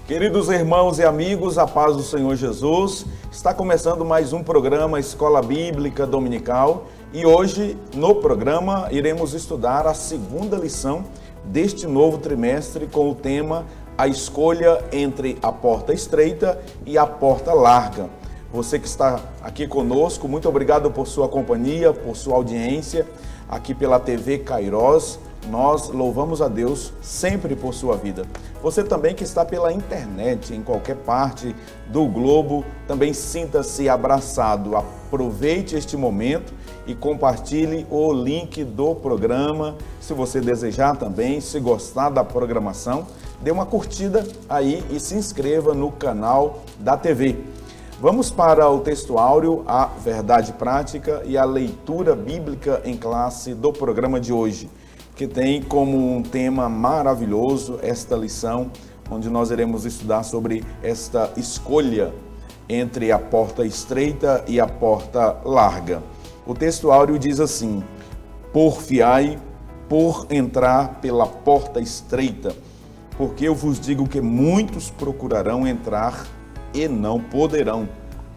Queridos irmãos e amigos, a paz do Senhor Jesus, está começando mais um programa Escola Bíblica Dominical e hoje no programa iremos estudar a segunda lição deste novo trimestre com o tema A Escolha entre a Porta Estreita e a Porta Larga. Você que está aqui conosco, muito obrigado por sua companhia, por sua audiência aqui pela TV Kairos. Nós louvamos a Deus sempre por sua vida. Você também que está pela internet, em qualquer parte do globo, também sinta-se abraçado. Aproveite este momento e compartilhe o link do programa. Se você desejar também, se gostar da programação, dê uma curtida aí e se inscreva no canal da TV. Vamos para o texto áureo, a verdade prática e a leitura bíblica em classe do programa de hoje, que tem como um tema maravilhoso esta lição, onde nós iremos estudar sobre esta escolha entre a porta estreita e a porta larga. O texto áureo diz assim: porfiai por entrar pela porta estreita, porque eu vos digo que muitos procurarão entrar e não poderão.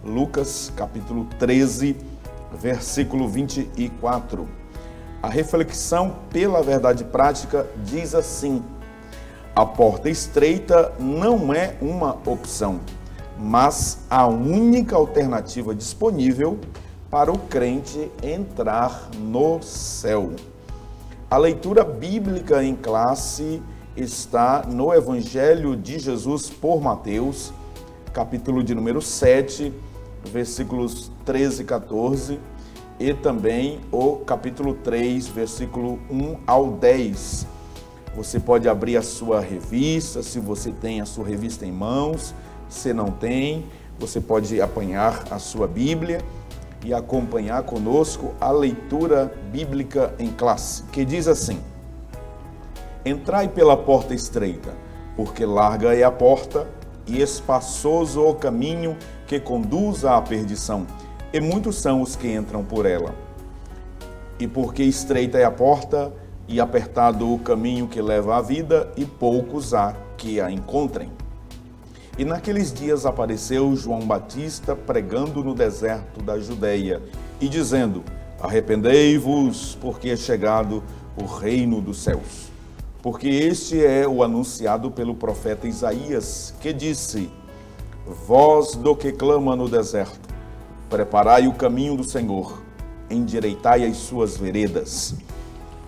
Lucas capítulo 13, versículo 24. A reflexão pela verdade prática diz assim: a porta estreita não é uma opção, mas a única alternativa disponível para o crente entrar no céu. A leitura bíblica em classe está no Evangelho de Jesus por Mateus, capítulo de número 7, versículos 13 e 14, e também o capítulo 3, versículo 1 ao 10. Você pode abrir a sua revista, se você tem a sua revista em mãos. Se não tem, você pode apanhar a sua Bíblia e acompanhar conosco a leitura bíblica em classe, que diz assim: entrai pela porta estreita, porque larga é a porta e espaçoso o caminho que conduz à perdição, e muitos são os que entram por ela. E porque estreita é a porta e apertado o caminho que leva à vida, e poucos há que a encontrem. E naqueles dias apareceu João Batista pregando no deserto da Judeia e dizendo: arrependei-vos, porque é chegado o reino dos céus. Porque este é o anunciado pelo profeta Isaías, que disse: voz do que clama no deserto, preparai o caminho do Senhor, endireitai as suas veredas.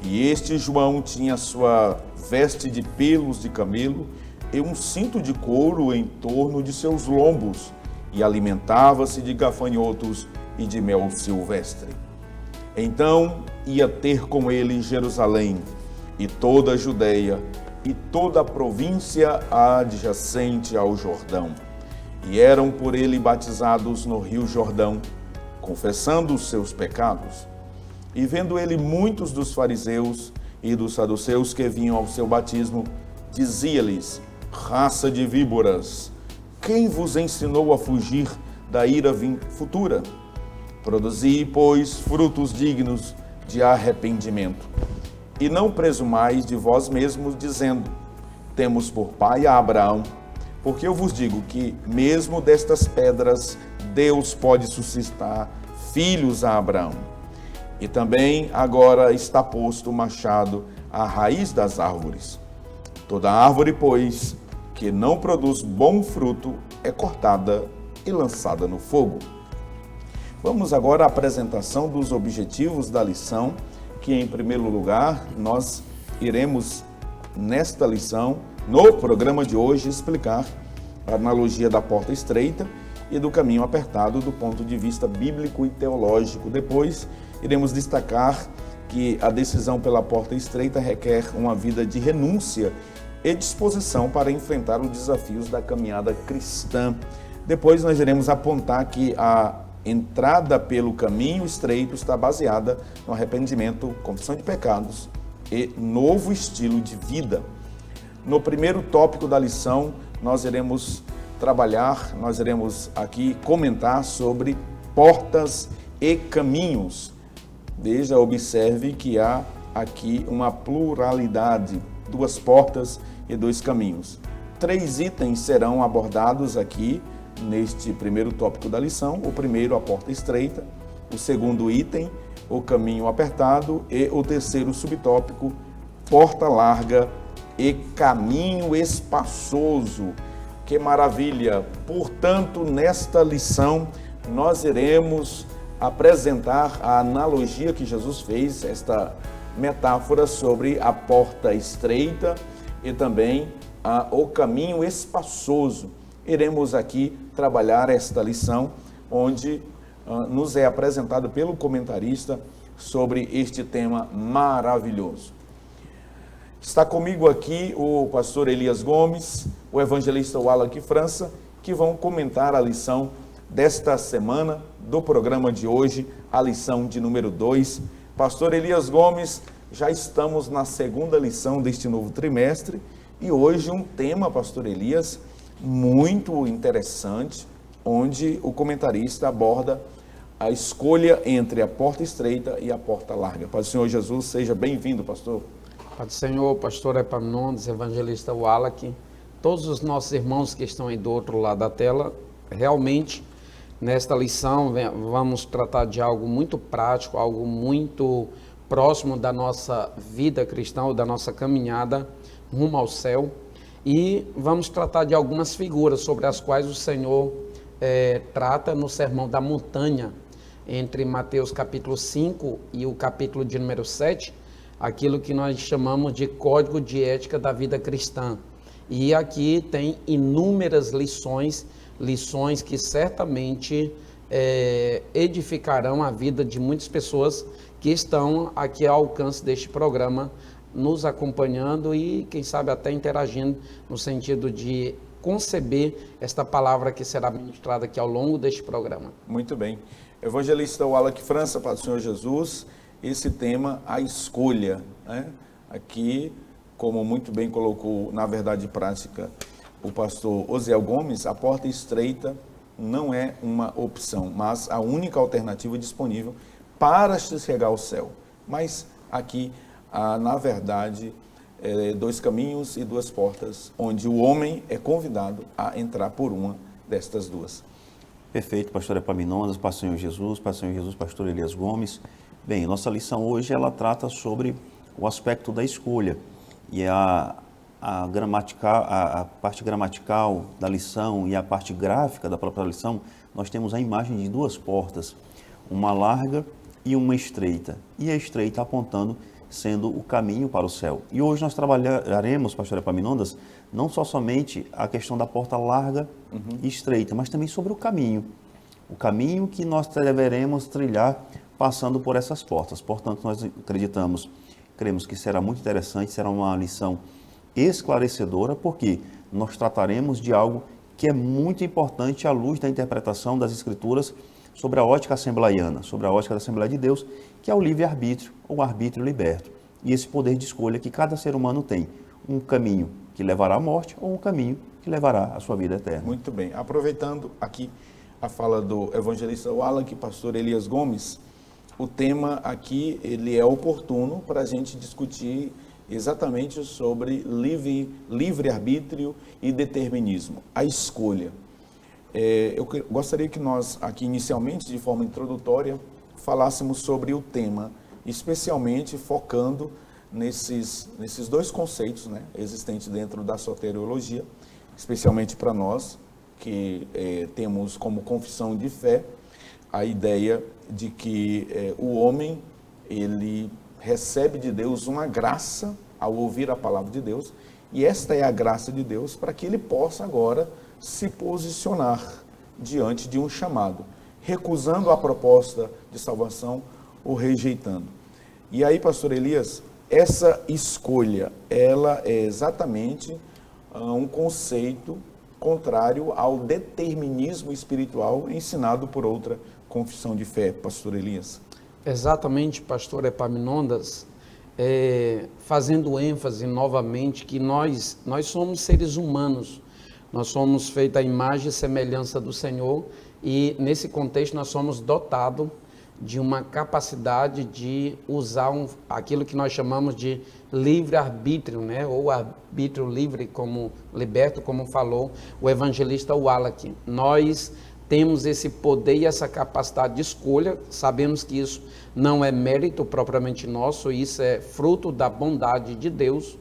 E este João tinha sua veste de pelos de camelo e um cinto de couro em torno de seus lombos, e alimentava-se de gafanhotos e de mel silvestre. Então ia ter com ele Jerusalém, e toda a Judeia, e toda a província adjacente ao Jordão. E eram por ele batizados no rio Jordão, confessando os seus pecados. E vendo ele muitos dos fariseus e dos saduceus que vinham ao seu batismo, dizia-lhes: raça de víboras, quem vos ensinou a fugir da ira futura? Produzi, pois, frutos dignos de arrependimento. E não presumais de vós mesmos, dizendo: temos por pai a Abraão. Porque eu vos digo que, mesmo destas pedras, Deus pode suscitar filhos a Abraão. E também agora está posto o machado à raiz das árvores. Toda árvore, pois, que não produz bom fruto, é cortada e lançada no fogo. Vamos agora à apresentação dos objetivos da lição, que em primeiro lugar nós iremos, nesta lição, no programa de hoje, explicar a analogia da porta estreita e do caminho apertado do ponto de vista bíblico e teológico. Depois, iremos destacar que a decisão pela porta estreita requer uma vida de renúncia e disposição para enfrentar os desafios da caminhada cristã. Depois, nós iremos apontar que a entrada pelo caminho estreito está baseada no arrependimento, confissão de pecados e novo estilo de vida. No primeiro tópico da lição, nós iremos aqui comentar sobre portas e caminhos. Veja, observe que há aqui uma pluralidade, 2 portas e 2 caminhos. 3 itens serão abordados aqui neste primeiro tópico da lição. O primeiro, a porta estreita. O segundo item, o caminho apertado. E o terceiro subtópico, porta larga e caminho espaçoso. Que maravilha! Portanto, nesta lição, nós iremos apresentar a analogia que Jesus fez, esta metáfora sobre a porta estreita e também o caminho espaçoso. Iremos aqui trabalhar esta lição, onde nos é apresentado pelo comentarista sobre este tema maravilhoso. Está comigo aqui o pastor Elias Gomes, o evangelista Wallace França, que vão comentar a lição desta semana, do programa de hoje, a lição de número 2. Pastor Elias Gomes, já estamos na segunda lição deste novo trimestre e hoje um tema, pastor Elias, muito interessante, onde o comentarista aborda a escolha entre a porta estreita e a porta larga. Pai do Senhor Jesus, seja bem-vindo, pastor. Pai do Senhor, pastor Epaminondas, evangelista Wallace, todos os nossos irmãos que estão aí do outro lado da tela, realmente, nesta lição, vamos tratar de algo muito prático, algo muito próximo da nossa vida cristã, ou da nossa caminhada rumo ao céu, e vamos tratar de algumas figuras sobre as quais o Senhor trata no Sermão da Montanha, entre Mateus capítulo 5 e o capítulo de número 7, aquilo que nós chamamos de código de ética da vida cristã. E aqui tem inúmeras lições que certamente edificarão a vida de muitas pessoas que estão aqui ao alcance deste programa, nos acompanhando e, quem sabe, até interagindo no sentido de conceber esta palavra que será ministrada aqui ao longo deste programa. Muito bem. Evangelista Wallace França, para o Senhor Jesus, esse tema, a escolha, né? Aqui, como muito bem colocou na verdade prática o pastor Osiel Gomes, a porta estreita não é uma opção, mas a única alternativa disponível para se chegar ao céu. Mas aqui há, na verdade, 2 caminhos e 2 portas, onde o homem é convidado a entrar por uma destas 2. Perfeito, pastor Epaminondas, pastor Jesus, pastor Elias Gomes. Bem, nossa lição hoje ela trata sobre o aspecto da escolha e a parte gramatical da lição e a parte gráfica da própria lição. Nós temos a imagem de 2 portas, uma larga e uma estreita, e a estreita apontando sendo o caminho para o céu. E hoje nós trabalharemos, pastor Epaminondas, não somente a questão da porta larga e estreita, mas também sobre o caminho que nós deveremos trilhar passando por essas portas. Portanto, nós cremos que será muito interessante, será uma lição esclarecedora, porque nós trataremos de algo que é muito importante à luz da interpretação das Escrituras sobre a ótica assembleiana, sobre a ótica da Assembleia de Deus, que é o livre-arbítrio, ou arbítrio liberto, e esse poder de escolha que cada ser humano tem, um caminho que levará à morte ou um caminho que levará à sua vida eterna. Muito bem. Aproveitando aqui a fala do evangelista Wallace, pastor Elias Gomes, o tema aqui ele é oportuno para a gente discutir exatamente sobre livre-arbítrio e determinismo, a escolha. Eu gostaria que nós aqui inicialmente, de forma introdutória, falássemos sobre o tema, especialmente focando nesses 2 conceitos, né, existentes dentro da soteriologia, especialmente para nós que temos como confissão de fé a ideia de que o homem ele recebe de Deus uma graça ao ouvir a palavra de Deus, e esta é a graça de Deus para que ele possa agora se posicionar diante de um chamado, recusando a proposta de salvação ou rejeitando. E aí, pastor Elias, essa escolha, ela é exatamente um conceito contrário ao determinismo espiritual ensinado por outra confissão de fé, pastor Elias. Exatamente, pastor Epaminondas, fazendo ênfase novamente que nós somos seres humanos, nós somos feitos à imagem e semelhança do Senhor, e nesse contexto nós somos dotados de uma capacidade de usar aquilo que nós chamamos de livre-arbítrio, né? Ou arbítrio livre, como liberto, como falou o evangelista Wallach. Nós temos esse poder e essa capacidade de escolha, sabemos que isso não é mérito propriamente nosso, isso é fruto da bondade de Deus,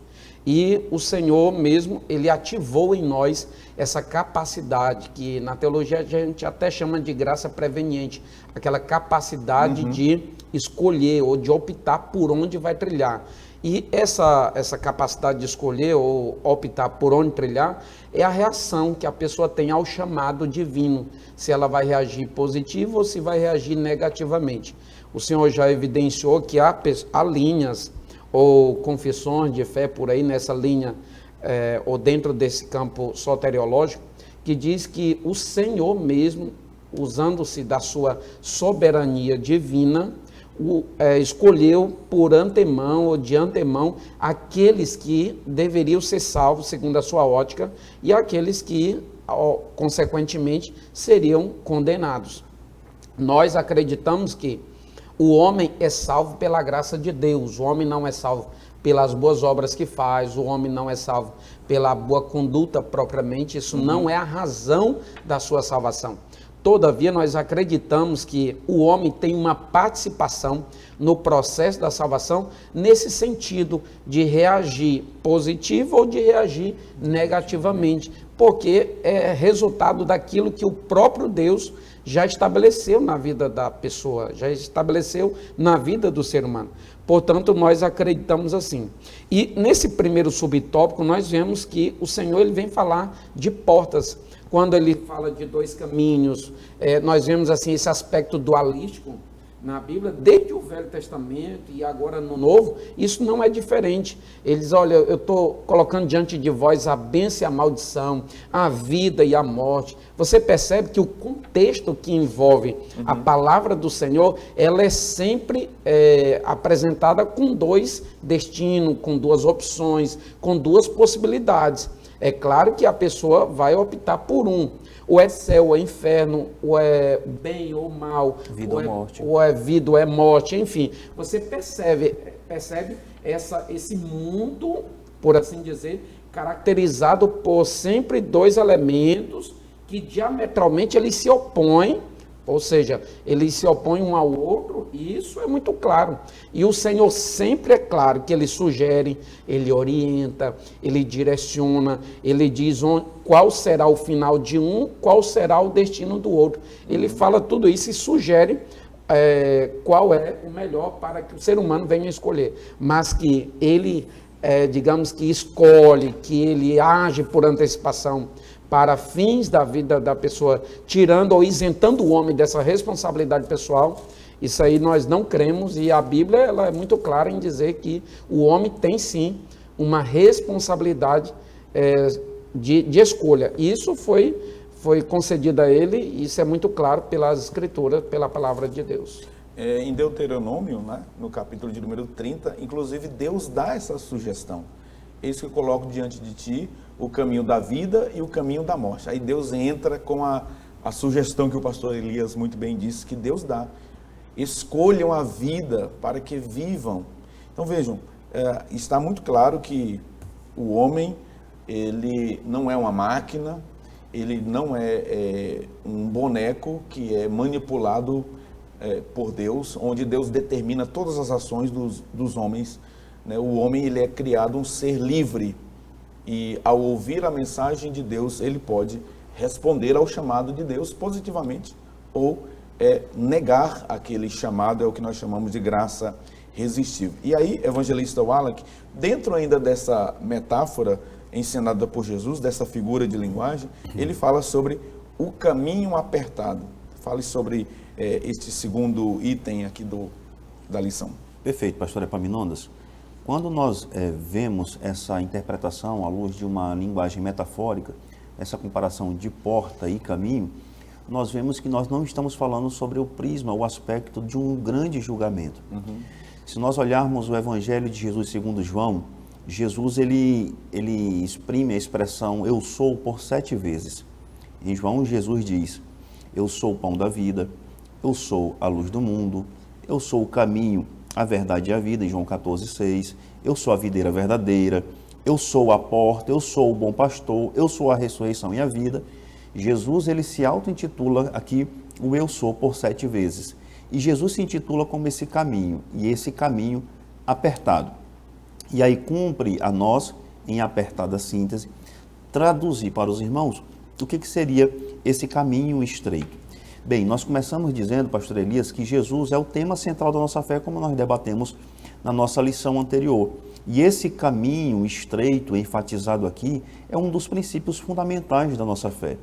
e o Senhor mesmo, Ele ativou em nós essa capacidade, que na teologia a gente até chama de graça preveniente, aquela capacidade de escolher ou de optar por onde vai trilhar. E essa capacidade de escolher ou optar por onde trilhar é a reação que a pessoa tem ao chamado divino, se ela vai reagir positivo ou se vai reagir negativamente. O Senhor já evidenciou que há linhas ou confissões de fé por aí nessa linha ou dentro desse campo soteriológico, que diz que o Senhor mesmo, usando-se da sua soberania divina, escolheu por antemão ou de antemão aqueles que deveriam ser salvos segundo a sua ótica e aqueles que, consequentemente, seriam condenados. Nós acreditamos que o homem é salvo pela graça de Deus, o homem não é salvo pelas boas obras que faz, o homem não é salvo pela boa conduta propriamente, isso não é a razão da sua salvação. Todavia, nós acreditamos que o homem tem uma participação no processo da salvação nesse sentido de reagir positivo ou de reagir negativamente, porque é resultado daquilo que o próprio Deus já estabeleceu na vida da pessoa, já estabeleceu na vida do ser humano. Portanto, nós acreditamos assim. E nesse primeiro subtópico, nós vemos que o Senhor ele vem falar de portas. Quando ele fala de dois caminhos, nós vemos assim esse aspecto dualístico na Bíblia, desde o Velho Testamento e agora no Novo, isso não é diferente. Ele diz, olha, eu estou colocando diante de vós a bênção e a maldição, a vida e a morte. Você percebe que o contexto que envolve a palavra do Senhor, ela é sempre apresentada com dois destinos, com duas opções, com duas possibilidades. É claro que a pessoa vai optar por um. Ou é céu, ou é inferno, ou é bem ou mal, vida ou morte. Ou é vida ou é morte, enfim. Você percebe esse mundo, por assim dizer, caracterizado por sempre dois elementos que diametralmente eles se opõem, ou seja, eles se opõem um ao outro, e isso é muito claro. E o Senhor sempre é claro que Ele sugere, Ele orienta, Ele direciona, Ele diz qual será o final de um, qual será o destino do outro. Ele fala tudo isso e sugere qual é o melhor para que o ser humano venha escolher. Mas que Ele, digamos que escolhe, que Ele age por antecipação, para fins da vida da pessoa, tirando ou isentando o homem dessa responsabilidade pessoal, isso aí nós não cremos, e a Bíblia ela é muito clara em dizer que o homem tem sim uma responsabilidade de escolha. Isso foi concedido a ele, e isso é muito claro pelas Escrituras, pela palavra de Deus. Em Deuteronômio, né, no capítulo de número 30, inclusive Deus dá essa sugestão. Eis que eu coloco diante de ti o caminho da vida e o caminho da morte. Aí Deus entra com a sugestão que o pastor Elias muito bem disse, que Deus dá. Escolham a vida para que vivam. Então vejam, está muito claro que o homem, ele não é uma máquina, ele não é um boneco que é manipulado por Deus, onde Deus determina todas as ações dos homens. O homem ele é criado um ser livre e ao ouvir a mensagem de Deus ele pode responder ao chamado de Deus positivamente ou negar aquele chamado, é o que nós chamamos de graça resistível. E aí, evangelista Wallach, dentro ainda dessa metáfora ensinada por Jesus, dessa figura de linguagem, ele fala sobre o caminho apertado. Fale sobre este segundo item aqui da lição. Perfeito, pastor Epaminondas. Quando nós vemos essa interpretação à luz de uma linguagem metafórica, essa comparação de porta e caminho, nós vemos que nós não estamos falando sobre o prisma, o aspecto de um grande julgamento. Se nós olharmos o Evangelho de Jesus segundo João, Jesus ele exprime a expressão eu sou por 7 vezes. Em João, Jesus diz, eu sou o pão da vida, eu sou a luz do mundo, eu sou o caminho, a verdade e a vida, em João 14,6, eu sou a videira verdadeira, eu sou a porta, eu sou o bom pastor, eu sou a ressurreição e a vida. Jesus, ele se auto-intitula aqui o eu sou por 7 vezes. E Jesus se intitula como esse caminho, e esse caminho apertado. E aí cumpre a nós, em apertada síntese, traduzir para os irmãos o que seria esse caminho estreito. Bem, nós começamos dizendo, pastor Elias, que Jesus é o tema central da nossa fé, como nós debatemos na nossa lição anterior. E esse caminho estreito, enfatizado aqui, é um dos princípios fundamentais da nossa fé.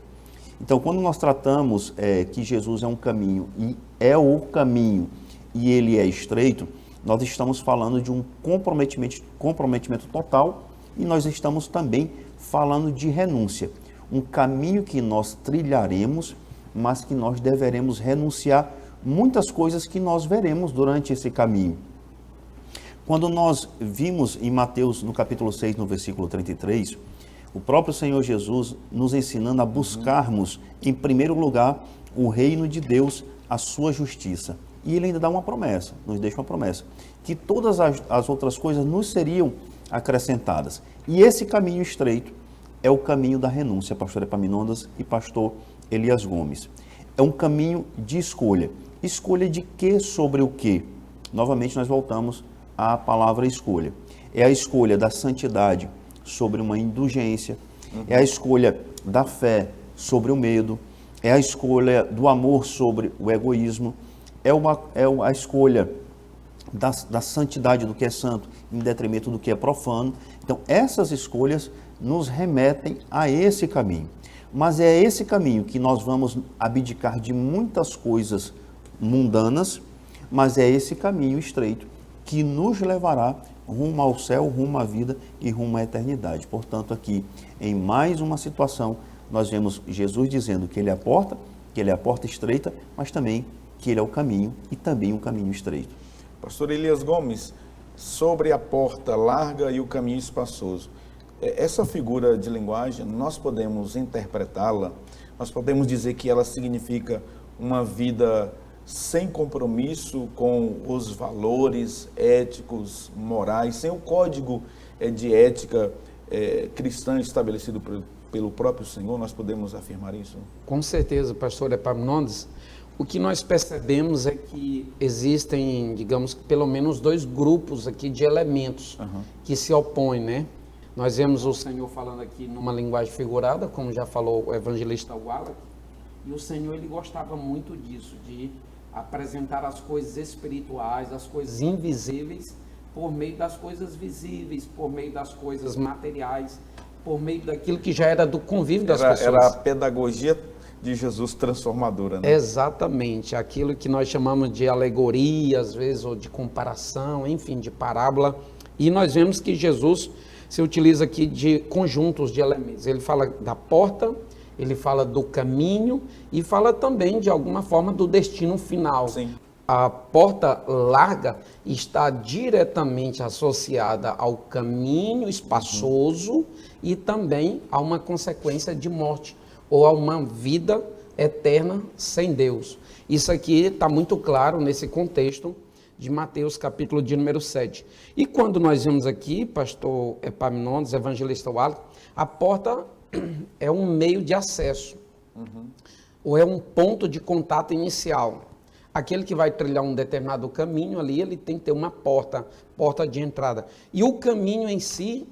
Então, quando nós tratamos que Jesus é um caminho, e é o caminho, e ele é estreito, nós estamos falando de um comprometimento total, e nós estamos também falando de renúncia. Um caminho que nós trilharemos, mas que nós deveremos renunciar muitas coisas que nós veremos durante esse caminho. Quando nós vimos em Mateus, no capítulo 6, no versículo 33, o próprio Senhor Jesus nos ensinando a buscarmos, em primeiro lugar, o reino de Deus, a sua justiça. E ele ainda dá uma promessa, nos deixa uma promessa, que todas as outras coisas nos seriam acrescentadas. E esse caminho estreito é o caminho da renúncia, pastor Epaminondas e pastor Elias Gomes. É um caminho de escolha. Escolha de quê sobre o quê? Novamente nós voltamos à palavra escolha. É a escolha da santidade sobre uma indulgência, é a escolha da fé sobre o medo, é a escolha do amor sobre o egoísmo, é a escolha da santidade do que é santo em detrimento do que é profano. Então essas escolhas nos remetem a esse caminho. Mas é esse caminho que nós vamos abdicar de muitas coisas mundanas, mas é esse caminho estreito que nos levará rumo ao céu, rumo à vida e rumo à eternidade. Portanto, aqui, em mais uma situação, nós vemos Jesus dizendo que ele é a porta estreita, mas também que ele é o caminho e também um caminho estreito. Pastor Elias Gomes, sobre a porta larga e o caminho espaçoso. Essa figura de linguagem, nós podemos interpretá-la, nós podemos dizer que ela significa uma vida sem compromisso com os valores éticos, morais, sem o código de ética cristã estabelecido pelo próprio Senhor. Nós podemos afirmar isso? Com certeza, pastor Epaminondas. O que nós percebemos é que existem, digamos, pelo menos 2 grupos aqui de elementos que se opõem, né? Nós vemos o Senhor falando aqui numa linguagem figurada, como já falou o evangelista Wallace, e o Senhor ele gostava muito disso, de apresentar as coisas espirituais, as coisas invisíveis, por meio das coisas visíveis, por meio das coisas materiais, por meio daquilo que já era do convívio das pessoas. Era a pedagogia de Jesus transformadora, né? Exatamente, aquilo que nós chamamos de alegoria, às vezes, ou de comparação, enfim, de parábola. E nós vemos que Jesus se utiliza aqui de conjuntos de elementos. Ele fala da porta, ele fala do caminho e fala também, de alguma forma, do destino final. Sim. A porta larga está diretamente associada ao caminho espaçoso e também a uma consequência de morte, ou a uma vida eterna sem Deus. Isso aqui está muito claro nesse contexto de Mateus, capítulo de número 7. E quando nós vemos aqui, pastor Epaminondas, evangelista Wallace, a porta é um meio de acesso, ou é um ponto de contato inicial. Aquele que vai trilhar um determinado caminho ali, ele tem que ter uma porta de entrada. E o caminho em si,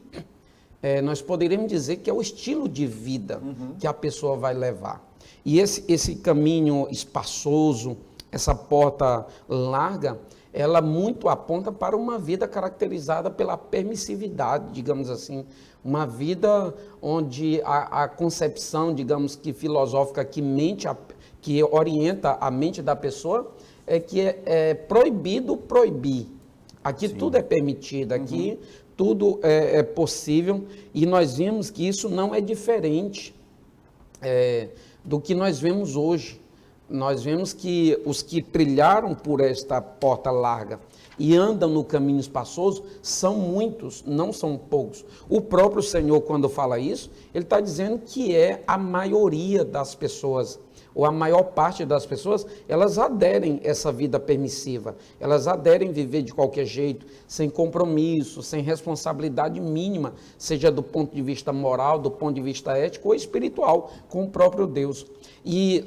nós poderíamos dizer que é o estilo de vida que a pessoa vai levar. E esse caminho espaçoso, essa porta larga, ela muito aponta para uma vida caracterizada pela permissividade, digamos assim, uma vida onde a concepção, digamos que filosófica, que orienta a mente da pessoa, é que é proibido proibir. Aqui Sim. Tudo é permitido, aqui tudo é possível, e nós vimos que isso não é diferente do que nós vemos hoje. Nós vemos que os que trilharam por esta porta larga e andam no caminho espaçoso são muitos, não são poucos. O próprio Senhor, quando fala isso, ele está dizendo que é a maioria das pessoas. ou a maior parte das pessoas, elas aderem a essa vida permissiva, elas aderem viver de qualquer jeito, sem compromisso, sem responsabilidade mínima, seja do ponto de vista moral, do ponto de vista ético ou espiritual, com o próprio Deus. E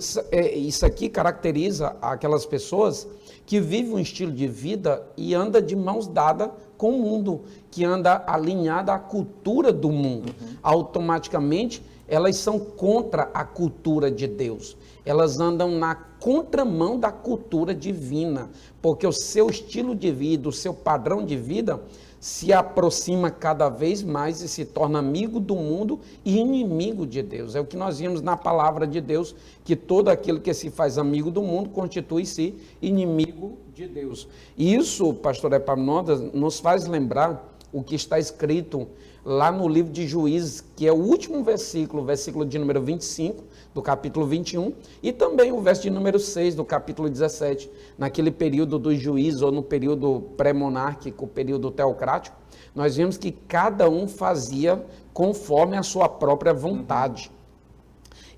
isso aqui caracteriza aquelas pessoas que vivem um estilo de vida e anda de mãos dadas com o mundo, que anda alinhada à cultura do mundo. Automaticamente, elas são contra a cultura de Deus. Elas andam na contramão da cultura divina, porque o seu estilo de vida, o seu padrão de vida, se aproxima cada vez mais e se torna amigo do mundo e inimigo de Deus. É o que nós vimos na palavra de Deus, que todo aquele que se faz amigo do mundo constitui-se inimigo de Deus. E isso, pastor Epaminondas, nos faz lembrar o que está escrito lá no livro de Juízes, que é o último versículo, o versículo de número 25, do capítulo 21, e também o verso de número 6, do capítulo 17, naquele período dos juízes, ou no período pré-monárquico, período teocrático, nós vimos que cada um fazia conforme a sua própria vontade.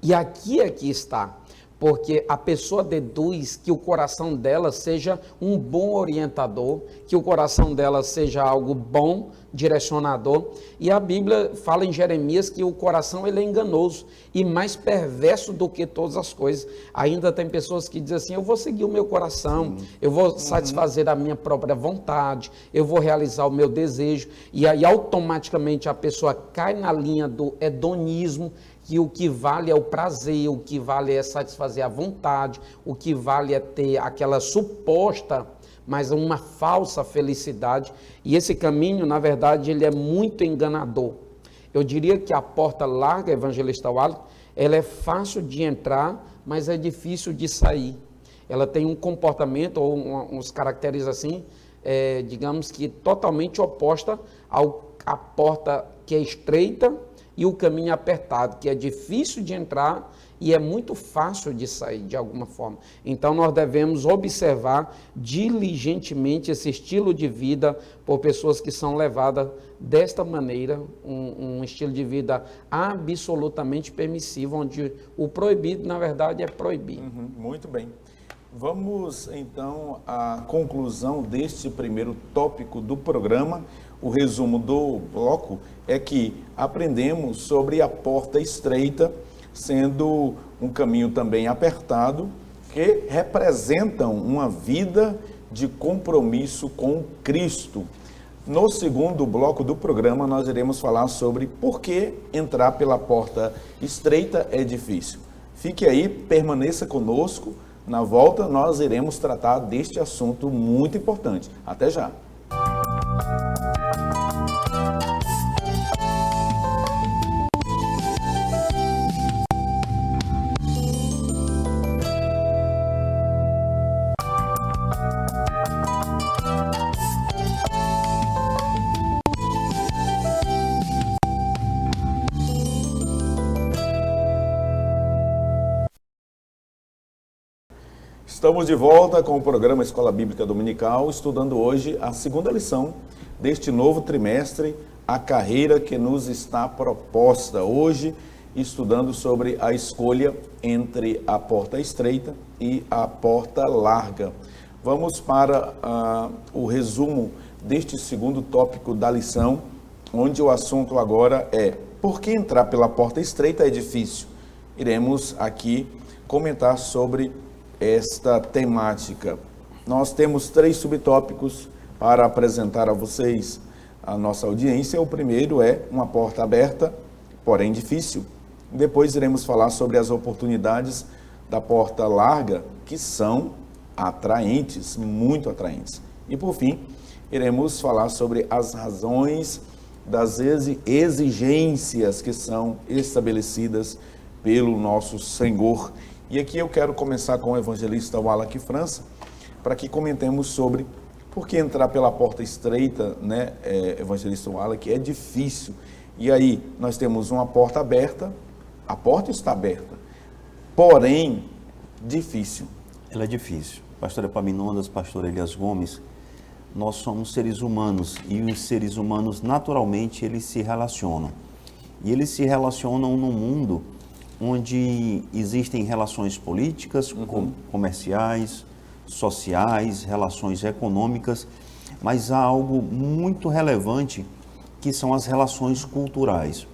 E aqui é que está, porque a pessoa deduz que o coração dela seja um bom orientador, que o coração dela seja algo bom, direcionador, e a Bíblia fala em Jeremias que o coração ele é enganoso e mais perverso do que todas as coisas. Ainda tem pessoas que dizem assim, eu vou seguir o meu coração, eu vou satisfazer a minha própria vontade, eu vou realizar o meu desejo, e aí automaticamente a pessoa cai na linha do hedonismo, que o que vale é o prazer, o que vale é satisfazer a vontade, o que vale é ter aquela suposta, mas uma falsa felicidade. E esse caminho, na verdade, ele é muito enganador. Eu diria que a porta larga, evangelista Wallace, ela é fácil de entrar, mas é difícil de sair. Ela tem um comportamento, ou uns caracteres assim, digamos que totalmente oposta à porta que é estreita, e o caminho apertado, que é difícil de entrar e é muito fácil de sair, de alguma forma. Então, nós devemos observar diligentemente esse estilo de vida por pessoas que são levadas desta maneira, um estilo de vida absolutamente permissivo, onde o proibido, na verdade, é proibido. Muito bem. Vamos, então, à conclusão deste primeiro tópico do programa. O resumo do bloco é que aprendemos sobre a porta estreita, sendo um caminho também apertado, que representam uma vida de compromisso com Cristo. No segundo bloco do programa, nós iremos falar sobre por que entrar pela porta estreita é difícil. Fique aí, permaneça conosco. Na volta, nós iremos tratar deste assunto muito importante. Até já! Estamos de volta com o programa Escola Bíblica Dominical, estudando hoje a segunda lição deste novo trimestre, a carreira que nos está proposta. Hoje, estudando sobre a escolha entre a porta estreita e a porta larga. Vamos para o resumo deste segundo tópico da lição, onde o assunto agora é: por que entrar pela porta estreita é difícil? Iremos aqui comentar sobre esta temática. Nós temos 3 subtópicos para apresentar a vocês, a nossa audiência. O primeiro é uma porta aberta, porém difícil. Depois iremos falar sobre as oportunidades da porta larga, que são atraentes, muito atraentes. E por fim, iremos falar sobre as razões das exigências que são estabelecidas pelo nosso Senhor. E aqui eu quero começar com o evangelista Wallace França, para que comentemos sobre por que entrar pela porta estreita, né, evangelista Wallace, é difícil. E aí nós temos uma porta aberta, a porta está aberta, porém difícil. Ela é difícil. Pastor Epaminondas, pastor Elias Gomes, nós somos seres humanos e os seres humanos naturalmente eles se relacionam. E eles se relacionam num mundo onde existem relações políticas, comerciais, sociais, relações econômicas, mas há algo muito relevante que são as relações culturais.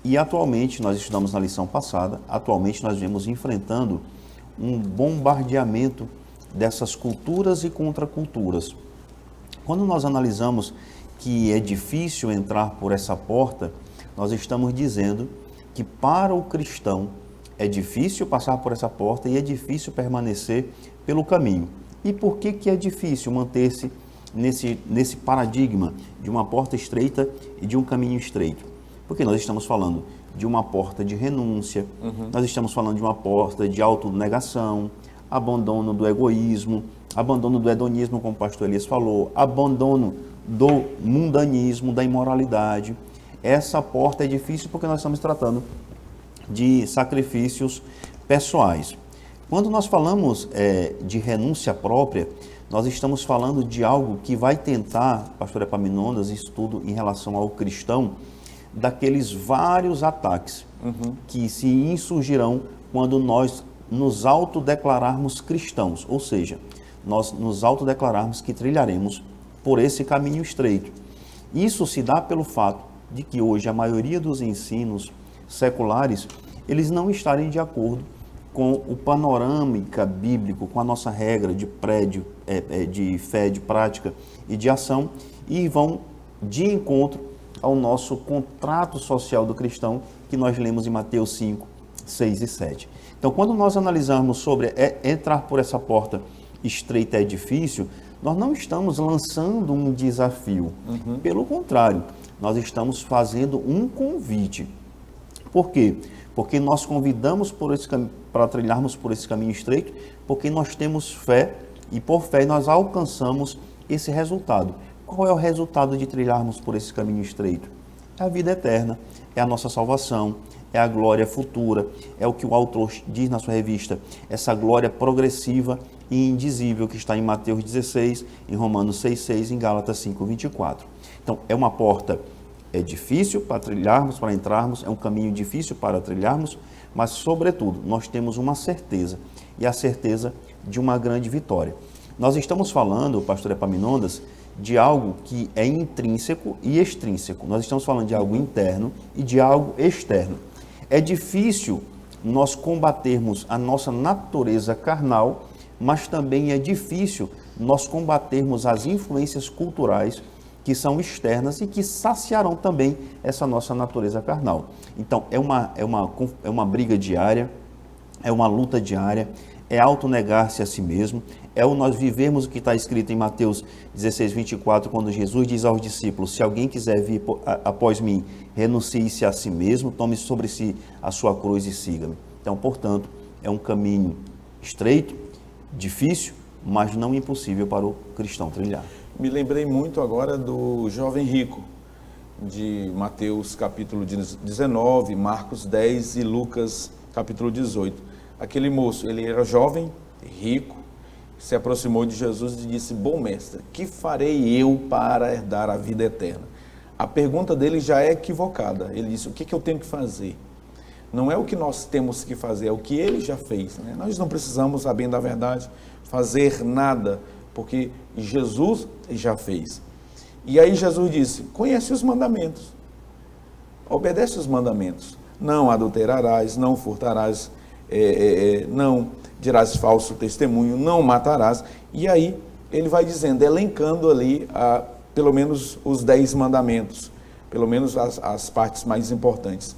E atualmente, nós estudamos na lição passada, atualmente nós vemos enfrentando um bombardeamento dessas culturas e contraculturas. Quando nós analisamos que é difícil entrar por essa porta, nós estamos dizendo que para o cristão é difícil passar por essa porta e é difícil permanecer pelo caminho. E por que é difícil manter-se nesse paradigma de uma porta estreita e de um caminho estreito? Porque nós estamos falando de uma porta de renúncia, nós estamos falando de uma porta de autonegação, abandono do egoísmo, abandono do hedonismo, como o pastor Elias falou, abandono do mundanismo, da imoralidade. Essa porta é difícil porque nós estamos tratando de sacrifícios pessoais. Quando nós falamos de renúncia própria, nós estamos falando de algo que vai tentar, pastor Epaminondas, estudo em relação ao cristão, daqueles vários ataques que se insurgirão quando nós nos autodeclararmos cristãos, ou seja, nós nos autodeclararmos que trilharemos por esse caminho estreito. Isso se dá pelo fato de que hoje a maioria dos ensinos seculares, eles não estarem de acordo com o panorâmica bíblico, com a nossa regra de de fé, de prática e de ação, e vão de encontro ao nosso contrato social do cristão, que nós lemos em Mateus 5, 6 e 7. Então, quando nós analisarmos sobre entrar por essa porta estreita é difícil, nós não estamos lançando um desafio. Pelo contrário, nós estamos fazendo um convite. Por quê? Porque nós convidamos para trilharmos por esse caminho estreito, porque nós temos fé e por fé nós alcançamos esse resultado. Qual é o resultado de trilharmos por esse caminho estreito? É a vida eterna, é a nossa salvação, é a glória futura, é o que o autor diz na sua revista, essa glória progressiva e indizível que está em Mateus 16, em Romanos 6,6, em Gálatas 5,24. Então, é uma porta difícil para trilharmos, para entrarmos, é um caminho difícil para trilharmos, mas, sobretudo, nós temos uma certeza, e a certeza de uma grande vitória. Nós estamos falando, pastor Epaminondas, de algo que é intrínseco e extrínseco. Nós estamos falando de algo interno e de algo externo. É difícil nós combatermos a nossa natureza carnal, mas também é difícil nós combatermos as influências culturais que são externas e que saciarão também essa nossa natureza carnal. Então, é uma briga diária, é uma luta diária, é autonegar-se a si mesmo, é o nós vivermos o que está escrito em Mateus 16, 24, quando Jesus diz aos discípulos, se alguém quiser vir após mim, renuncie-se a si mesmo, tome sobre si a sua cruz e siga-me. Então, portanto, é um caminho estreito, difícil, mas não impossível para o cristão trilhar. Me lembrei muito agora do jovem rico, de Mateus capítulo 19, Marcos 10 e Lucas capítulo 18. Aquele moço, ele era jovem, rico, se aproximou de Jesus e disse, bom mestre, que farei eu para herdar a vida eterna? A pergunta dele já é equivocada. Ele disse, o que eu tenho que fazer? Não é o que nós temos que fazer, é o que ele já fez. Né? Nós não precisamos, a bem da verdade, fazer nada, porque Jesus já fez. E aí Jesus disse, conhece os mandamentos, obedece os mandamentos. Não adulterarás, não furtarás, não dirás falso testemunho, não matarás. E aí ele vai dizendo, elencando ali pelo menos os 10 mandamentos, pelo menos as partes mais importantes.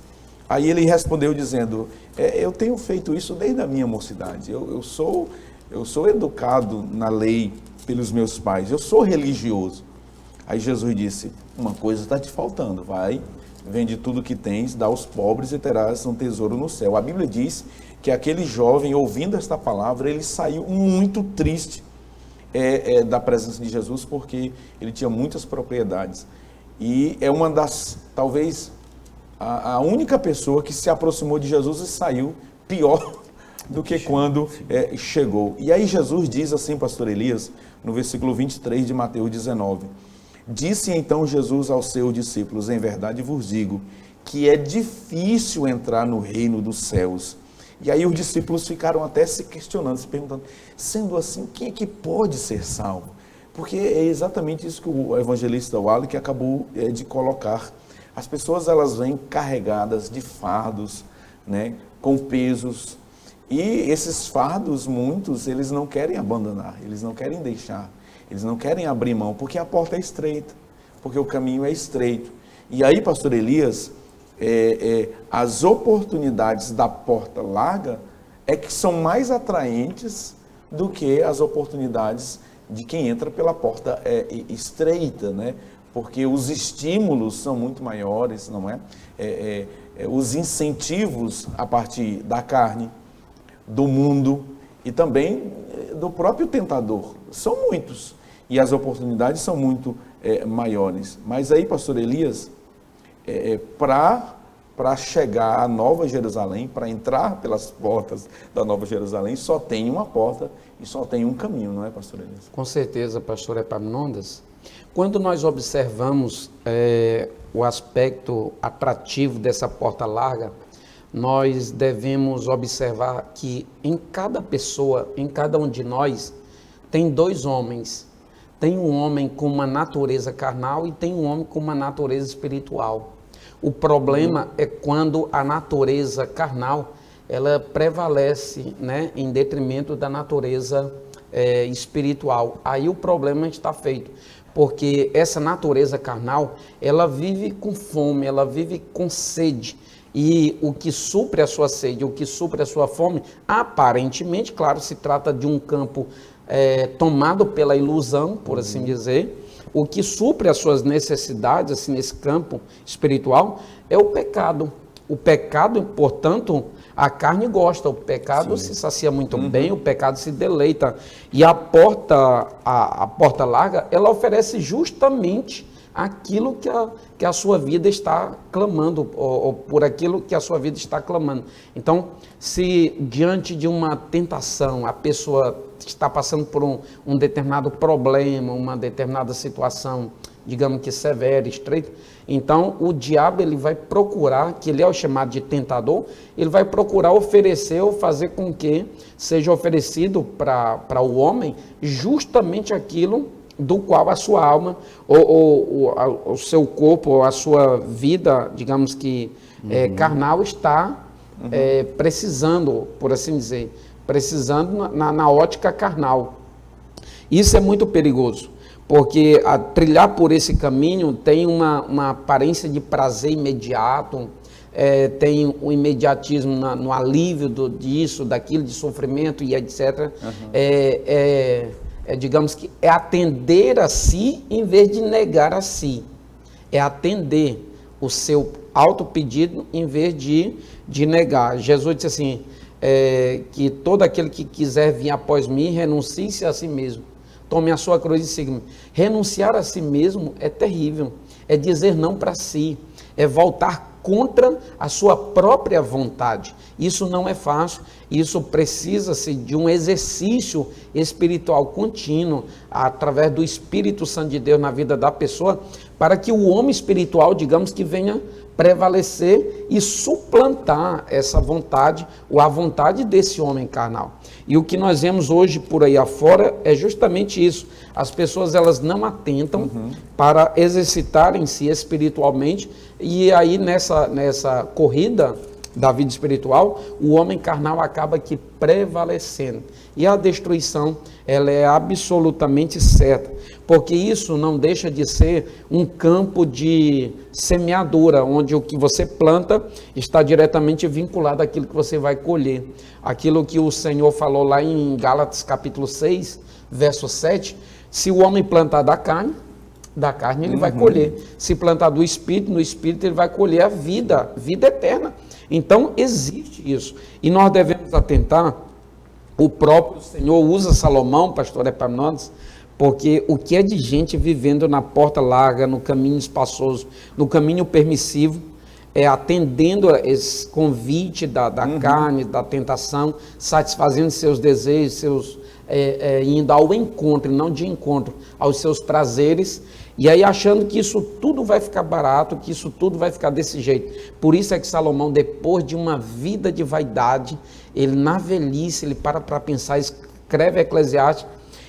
Aí ele respondeu dizendo, eu tenho feito isso desde a minha mocidade, eu sou educado na lei pelos meus pais, eu sou religioso. Aí Jesus disse, uma coisa está te faltando, vai, vende tudo que tens, dá aos pobres e terás um tesouro no céu. A Bíblia diz que aquele jovem, ouvindo esta palavra, ele saiu muito triste da presença de Jesus, porque ele tinha muitas propriedades. E é uma das, talvez, a única pessoa que se aproximou de Jesus e saiu pior do que quando chegou. E aí Jesus diz assim, pastor Elias, no versículo 23 de Mateus 19, disse então Jesus aos seus discípulos, em verdade vos digo, que é difícil entrar no reino dos céus. E aí os discípulos ficaram até se questionando, se perguntando, sendo assim, quem é que pode ser salvo? Porque é exatamente isso que o evangelista Wallace acabou de colocar. As pessoas, elas vêm carregadas de fardos, né, com pesos, e esses fardos, muitos, eles não querem abandonar, eles não querem deixar, eles não querem abrir mão, porque a porta é estreita, porque o caminho é estreito. E aí, pastor Elias, as oportunidades da porta larga é que são mais atraentes do que as oportunidades de quem entra pela porta estreita, né? Porque os estímulos são muito maiores, não é? Os incentivos a partir da carne, do mundo e também do próprio tentador são muitos, e as oportunidades são muito maiores. Mas aí, pastor Elias, para chegar à Nova Jerusalém, para entrar pelas portas da Nova Jerusalém, só tem uma porta e só tem um caminho, não é, pastor Elias? Com certeza, pastor Epaminondas. Quando nós observamos o aspecto atrativo dessa porta larga, nós devemos observar que em cada pessoa, em cada um de nós, tem dois homens. Tem um homem com uma natureza carnal e tem um homem com uma natureza espiritual. O problema é quando a natureza carnal, ela prevalece, né, em detrimento da natureza espiritual. Aí o problema está feito, porque essa natureza carnal, ela vive com fome, ela vive com sede. E o que supre a sua sede, o que supre a sua fome, aparentemente, claro, se trata de um campo tomado pela ilusão, por assim dizer. O que supre as suas necessidades, assim, nesse campo espiritual, é o pecado. O pecado, portanto, a carne gosta, o pecado se sacia muito bem, o pecado se deleita. E a porta larga, ela oferece justamente aquilo que a sua vida está clamando, ou por aquilo que a sua vida está clamando. Então, se diante de uma tentação, a pessoa está passando por um determinado problema, uma determinada situação, digamos que severa, estreita, então o diabo ele vai procurar, que ele é o chamado de tentador, ele vai procurar oferecer ou fazer com que seja oferecido para o homem justamente aquilo do qual a sua alma, ou o seu corpo, ou a sua vida, digamos que carnal, está precisando, por assim dizer, precisando na ótica carnal. Isso é muito perigoso, porque trilhar por esse caminho tem uma aparência de prazer imediato, tem o imediatismo no alívio disso, daquilo, de sofrimento e etc. Digamos que é atender a si em vez de negar a si. É atender o seu auto-pedido em vez de negar. Jesus disse assim, que todo aquele que quiser vir após mim, renuncie-se a si mesmo. Tome a sua cruz e siga-me. Renunciar a si mesmo é terrível. É dizer não para si. É voltar contra a sua própria vontade. Isso não é fácil, isso precisa-se de um exercício espiritual contínuo, através do Espírito Santo de Deus na vida da pessoa, para que o homem espiritual, digamos que venha prevalecer e suplantar essa vontade, ou a vontade desse homem carnal. E o que nós vemos hoje por aí afora é justamente isso. As pessoas, elas não atentam para exercitarem-se espiritualmente, e aí nessa corrida da vida espiritual, o homem carnal acaba que prevalecendo. E a destruição, ela é absolutamente certa, porque isso não deixa de ser um campo de semeadura, onde o que você planta está diretamente vinculado àquilo que você vai colher. Aquilo que o Senhor falou lá em Gálatas capítulo 6, verso 7, se o homem plantar da carne ele vai colher. Se plantar do Espírito, no Espírito ele vai colher a vida eterna. Então, existe isso. E nós devemos atentar, o próprio Senhor usa Salomão, pastor Epaminondas, porque o que é de gente vivendo na porta larga, no caminho espaçoso, no caminho permissivo, atendendo a esse convite da carne, da tentação, satisfazendo seus desejos, indo ao encontro, não de encontro, aos seus prazeres, e aí achando que isso tudo vai ficar barato, que isso tudo vai ficar desse jeito. Por isso é que Salomão, depois de uma vida de vaidade, ele na velhice, ele para pensar, escreve Eclesiastes,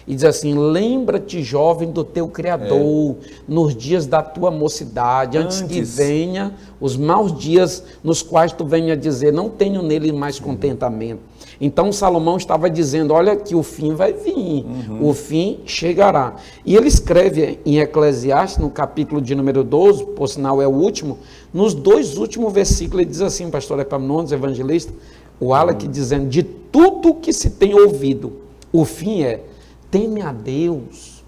e diz assim: lembra-te, jovem, do teu Criador, nos dias da tua mocidade, antes que venha os maus dias, nos quais tu venha dizer, não tenho nele mais contentamento. Então Salomão estava dizendo, olha que o fim vai vir, o fim chegará. E ele escreve em Eclesiastes, no capítulo de número 12, por sinal é o último, nos 2 últimos versículos, ele diz assim, pastor Epaminondas, evangelista, o Alec dizendo, de tudo que se tem ouvido, o fim é: teme a Deus,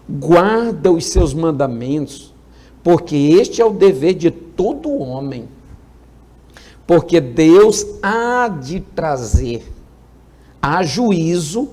guarda os seus mandamentos, porque este é o dever de todo homem. Porque Deus há de trazer a juízo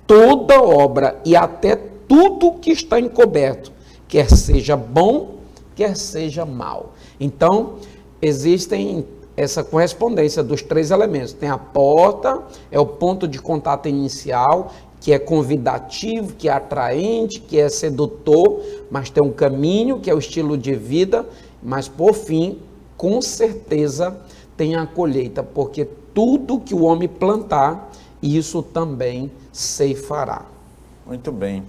toda obra e até tudo que está encoberto, quer seja bom, quer seja mal. Então, existem essa correspondência dos 3 elementos. Tem a porta, é o ponto de contato inicial, que é convidativo, que é atraente, que é sedutor, mas tem um caminho, que é o estilo de vida, mas por fim, com certeza, tem a colheita, porque tudo que o homem plantar, isso também ceifará. Muito bem.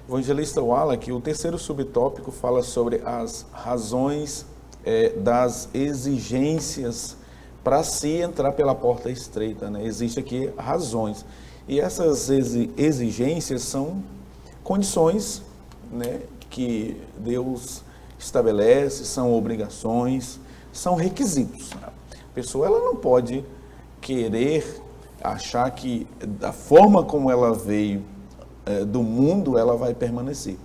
Evangelista Wallach, o terceiro subtópico fala sobre as razões das exigências para se entrar pela porta estreita, né? Existem aqui razões. E essas exigências são condições, né, que Deus estabelece, são obrigações, são requisitos. A pessoa ela não pode querer achar que da forma como ela veio do mundo, ela vai permanecer.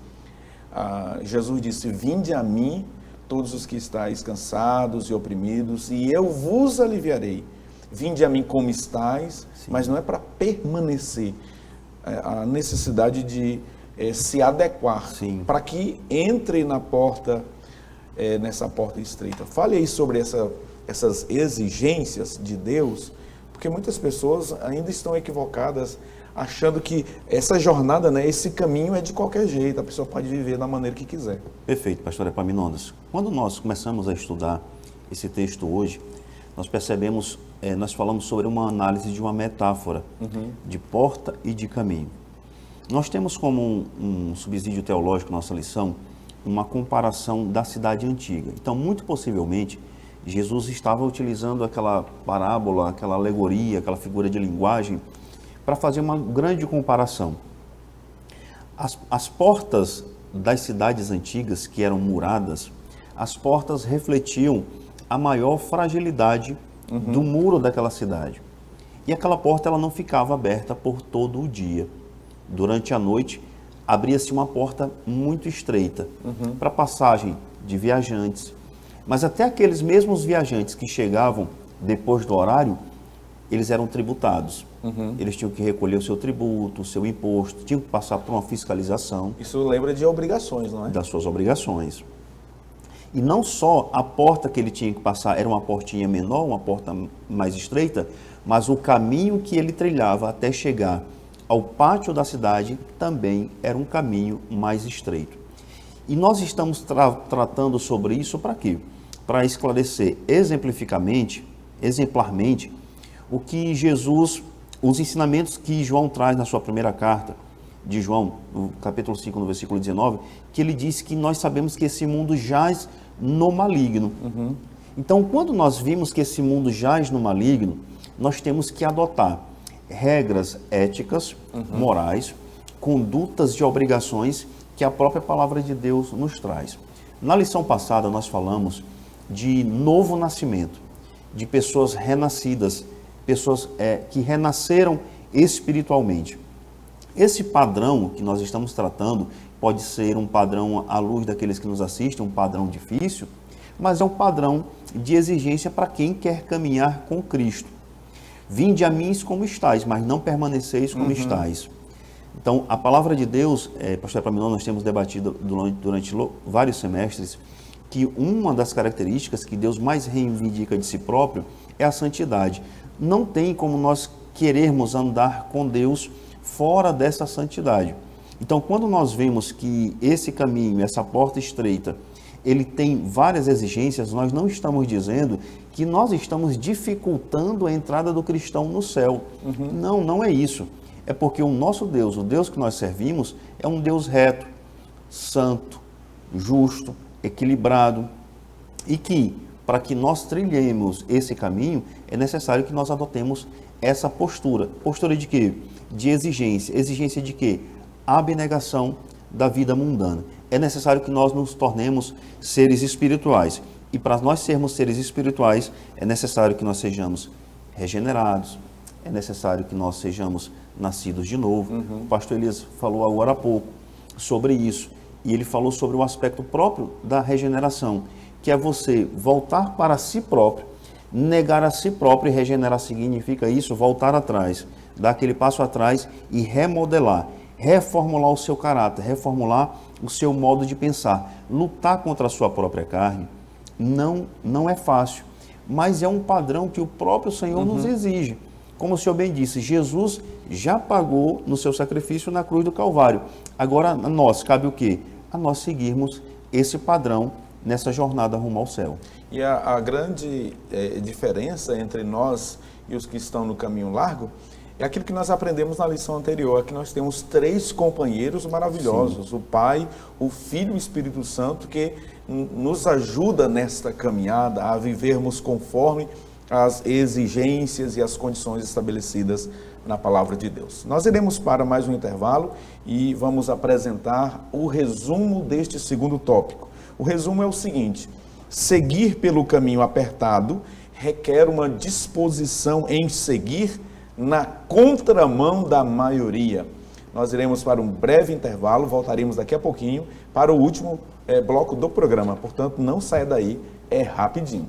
Jesus disse, vinde a mim todos os que estáis cansados e oprimidos, e eu vos aliviarei. Vinde a mim como estáis, sim, mas não é para permanecer. A necessidade de se adequar para que entre na porta, nessa porta estreita. Fale aí sobre essas exigências de Deus, porque muitas pessoas ainda estão equivocadas, achando que essa jornada, né, esse caminho é de qualquer jeito, a pessoa pode viver da maneira que quiser. Perfeito, pastor Epaminondas. Quando nós começamos a estudar esse texto hoje, nós percebemos, nós falamos sobre uma análise de uma metáfora de porta e de caminho. Nós temos como um subsídio teológico na nossa lição uma comparação da cidade antiga. Então, muito possivelmente, Jesus estava utilizando aquela parábola, aquela alegoria, aquela figura de linguagem para fazer uma grande comparação. As portas das cidades antigas, que eram muradas, as portas refletiam a maior fragilidade do muro daquela cidade. E aquela porta ela não ficava aberta por todo o dia. Durante a noite, abria-se uma porta muito estreita para passagem de viajantes. Mas até aqueles mesmos viajantes que chegavam depois do horário, eles eram tributados. Eles tinham que recolher o seu tributo, o seu imposto, tinham que passar por uma fiscalização. Isso lembra de obrigações, não é? Das suas obrigações. E não só a porta que ele tinha que passar era uma portinha menor, uma porta mais estreita, mas o caminho que ele trilhava até chegar ao pátio da cidade também era um caminho mais estreito. E nós estamos tratando sobre isso para quê? Para esclarecer exemplarmente, o que Jesus, os ensinamentos que João traz na sua primeira carta, de João, no capítulo 5, no versículo 19, que ele diz que nós sabemos que esse mundo jaz no maligno. Então, quando nós vimos que esse mundo jaz no maligno, nós temos que adotar regras éticas, morais, condutas de obrigações que a própria palavra de Deus nos traz. Na lição passada, nós falamos de novo nascimento, de pessoas renascidas, pessoas que renasceram espiritualmente. Esse padrão que nós estamos tratando pode ser um padrão à luz daqueles que nos assistem, um padrão difícil, mas é um padrão de exigência para quem quer caminhar com Cristo. Vinde a mim como estáis, mas não permaneceis como estáis. Então, a palavra de Deus, pastor Epaminondas, nós temos debatido durante vários semestres, que uma das características que Deus mais reivindica de si próprio é a santidade. Não tem como nós querermos andar com Deus fora dessa santidade. Então, quando nós vemos que esse caminho, essa porta estreita, ele tem várias exigências, nós não estamos dizendo que nós estamos dificultando a entrada do cristão no céu. Não, não é isso. É porque o nosso Deus, o Deus que nós servimos, é um Deus reto, santo, justo, equilibrado, e que, para que nós trilhemos esse caminho, é necessário que nós adotemos essa postura. Postura de quê? De exigência. Exigência de quê? Abnegação da vida mundana. É necessário que nós nos tornemos seres espirituais. E para nós sermos seres espirituais, é necessário que nós sejamos regenerados, é necessário que nós sejamos nascidos de novo. O pastor Elias falou agora há pouco sobre isso. E ele falou sobre o aspecto próprio da regeneração, que é você voltar para si próprio, negar a si próprio. E regenerar significa isso, voltar atrás, dar aquele passo atrás e remodelar, reformular o seu caráter, reformular o seu modo de pensar. Lutar contra a sua própria carne não é fácil, mas é um padrão que o próprio Senhor nos exige. Como o Senhor bem disse, Jesus já pagou no seu sacrifício na cruz do Calvário. Agora a nós cabe o quê? A nós seguirmos esse padrão nessa jornada rumo ao céu. E a grande diferença entre nós e os que estão no caminho largo é aquilo que nós aprendemos na lição anterior. Aqui nós temos 3 companheiros maravilhosos, o Pai, o Filho e o Espírito Santo, que nos ajuda nesta caminhada a vivermos conforme as exigências e as condições estabelecidas na palavra de Deus. Nós iremos para mais um intervalo e vamos apresentar o resumo deste segundo tópico. O resumo é o seguinte: seguir pelo caminho apertado requer uma disposição em seguir na contramão da maioria. Nós iremos para um breve intervalo, voltaremos daqui a pouquinho para o último bloco do programa. Portanto, não saia daí, é rapidinho.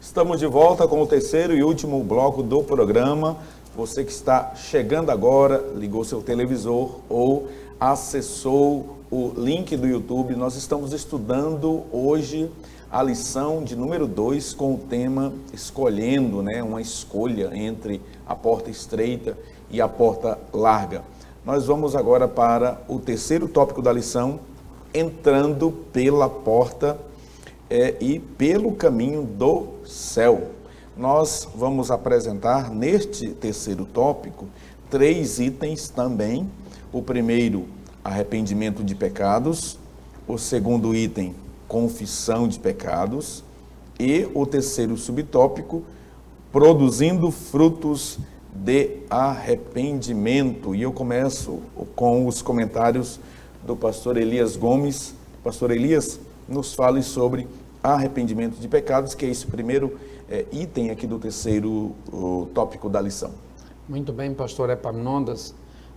Estamos de volta com o terceiro e último bloco do programa. Você que está chegando agora, ligou seu televisor ou acessou o link do YouTube, nós estamos estudando hoje a lição de número 2 com o tema escolhendo, uma escolha entre a porta estreita e a porta larga. Nós vamos agora para o terceiro tópico da lição, entrando pela porta e pelo caminho do céu. Nós vamos apresentar neste terceiro tópico 3 itens também. O primeiro, arrependimento de pecados. O segundo item, confissão de pecados. E o terceiro subtópico, produzindo frutos de arrependimento. E eu começo com os comentários do pastor Elias Gomes. Pastor Elias, nos fale sobre arrependimento de pecados, que é esse primeiro item aqui do terceiro tópico da lição. Muito bem, pastor Epaminondas.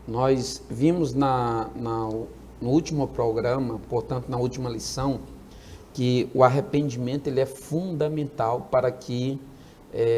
Nós vimos no último programa, portanto, na última lição, que o arrependimento ele é fundamental para que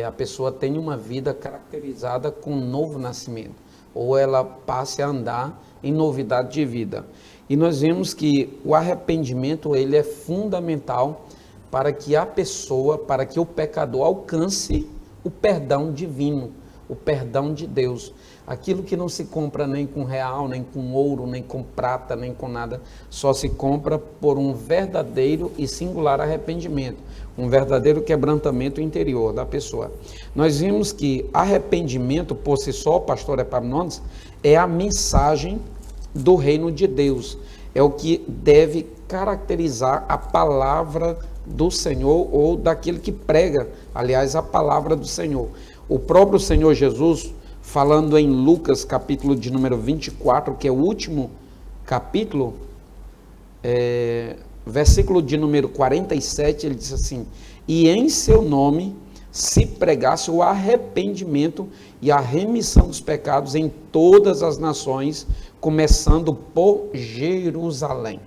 a pessoa tenha uma vida caracterizada com um novo nascimento, ou ela passe a andar em novidade de vida. E nós vimos que o arrependimento ele é fundamental para que a pessoa, para que o pecador alcance o perdão divino, o perdão de Deus. Aquilo que não se compra nem com real, nem com ouro, nem com prata, nem com nada, só se compra por um verdadeiro e singular arrependimento, um verdadeiro quebrantamento interior da pessoa. Nós vimos que arrependimento por si só, pastor Epaminondas, é a mensagem do reino de Deus, é o que deve caracterizar a palavra do Senhor ou daquele que prega, aliás, a palavra do Senhor. O próprio Senhor Jesus, falando em Lucas, capítulo de número 24, que é o último capítulo, versículo de número 47, ele diz assim: e em seu nome se pregasse o arrependimento e a remissão dos pecados em todas as nações, começando por Jerusalém.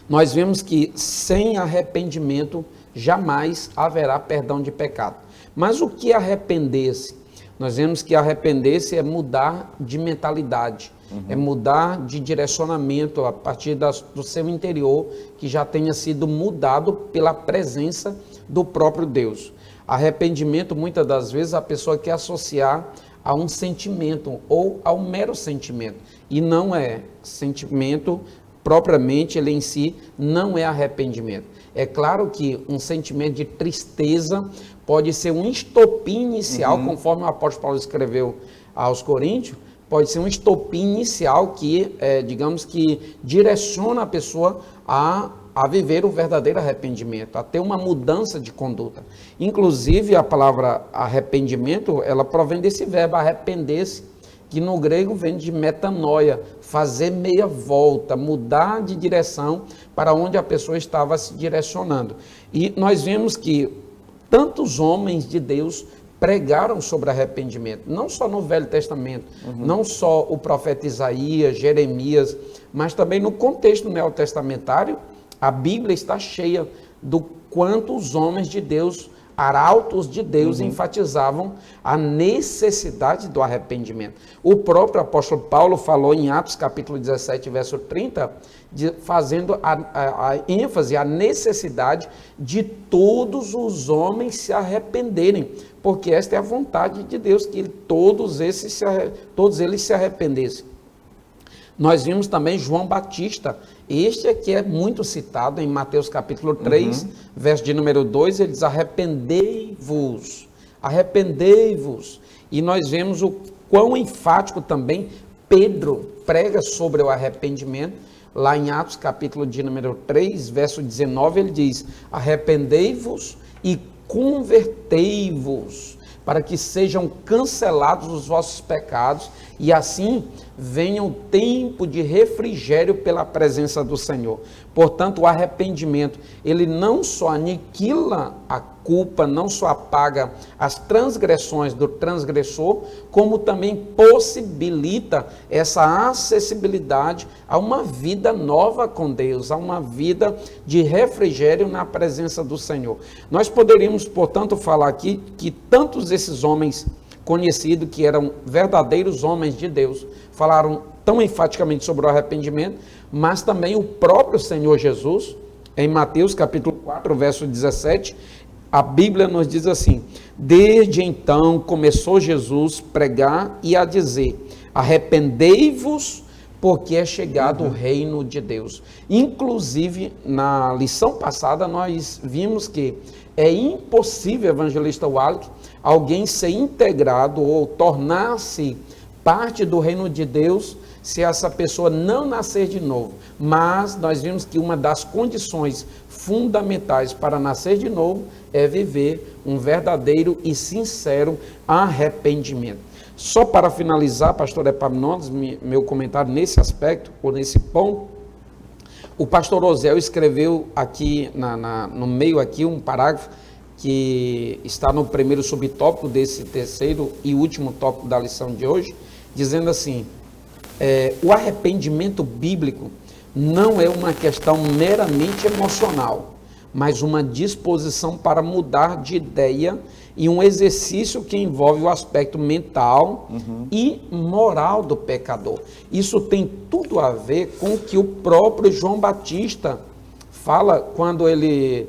Nós vemos que sem arrependimento jamais haverá perdão de pecado. Mas o que é arrepender-se? Nós vemos que arrepender-se é mudar de mentalidade, é mudar de direcionamento a partir do seu interior, que já tenha sido mudado pela presença do próprio Deus. Arrependimento, muitas das vezes, a pessoa quer associar a um sentimento ou a um mero sentimento, e não é sentimento propriamente, ele em si não é arrependimento. É claro que um sentimento de tristeza pode ser um estopim inicial, conforme o apóstolo Paulo escreveu aos Coríntios, pode ser um estopim inicial que, digamos que, direciona a pessoa a viver o verdadeiro arrependimento, a ter uma mudança de conduta. Inclusive, a palavra arrependimento, ela provém desse verbo, arrepender-se, que no grego vem de metanoia, fazer meia volta, mudar de direção para onde a pessoa estava se direcionando. E nós vemos que tantos homens de Deus pregaram sobre arrependimento, não só no Velho Testamento, não só o profeta Isaías, Jeremias, mas também no contexto neotestamentário, a Bíblia está cheia do quanto os homens de Deus, arautos de Deus, enfatizavam a necessidade do arrependimento. O próprio apóstolo Paulo falou em Atos capítulo 17, verso 30, fazendo a ênfase, a necessidade de todos os homens se arrependerem, porque esta é a vontade de Deus, que todos eles se arrependessem. Nós vimos também João Batista, este aqui é muito citado em Mateus capítulo 3, verso de número 2, ele diz, arrependei-vos, arrependei-vos. E nós vemos o quão enfático também Pedro prega sobre o arrependimento, lá em Atos capítulo de número 3, verso 19, ele diz, arrependei-vos e convertei-vos, para que sejam cancelados os vossos pecados e assim venha o tempo de refrigério pela presença do Senhor. Portanto, o arrependimento, ele não só aniquila a culpa, não só apaga as transgressões do transgressor, como também possibilita essa acessibilidade a uma vida nova com Deus, a uma vida de refrigério na presença do Senhor. Nós poderíamos, portanto, falar aqui que tantos esses homens conhecidos, que eram verdadeiros homens de Deus, falaram tão enfaticamente sobre o arrependimento, mas também o próprio Senhor Jesus, em Mateus capítulo 4, verso 17, a Bíblia nos diz assim, desde então começou Jesus a pregar e a dizer, arrependei-vos, porque é chegado o reino de Deus. Inclusive, na lição passada, nós vimos que é impossível, evangelista Wallace, alguém ser integrado ou tornar-se parte do reino de Deus se essa pessoa não nascer de novo. Mas nós vimos que uma das condições fundamentais para nascer de novo é viver um verdadeiro e sincero arrependimento. Só para finalizar, pastor Epaminondas, meu comentário nesse aspecto, ou nesse ponto, o pastor Osel escreveu aqui, no meio aqui, um parágrafo que está no primeiro subtópico desse terceiro e último tópico da lição de hoje, dizendo assim, o arrependimento bíblico não é uma questão meramente emocional, mas uma disposição para mudar de ideia e um exercício que envolve o aspecto mental e moral do pecador. Isso tem tudo a ver com o que o próprio João Batista fala quando ele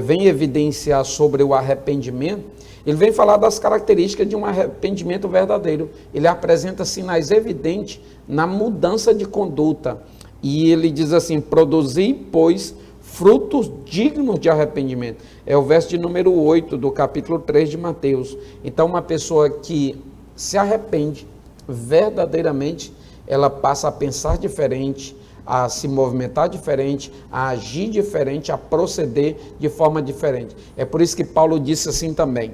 vem evidenciar sobre o arrependimento. Ele vem falar das características de um arrependimento verdadeiro. Ele apresenta sinais evidentes na mudança de conduta. E ele diz assim, produzi, pois, frutos dignos de arrependimento. É o verso de número 8 do capítulo 3 de Mateus. Então, uma pessoa que se arrepende verdadeiramente, ela passa a pensar diferente, a se movimentar diferente, a agir diferente, a proceder de forma diferente. É por isso que Paulo disse assim também,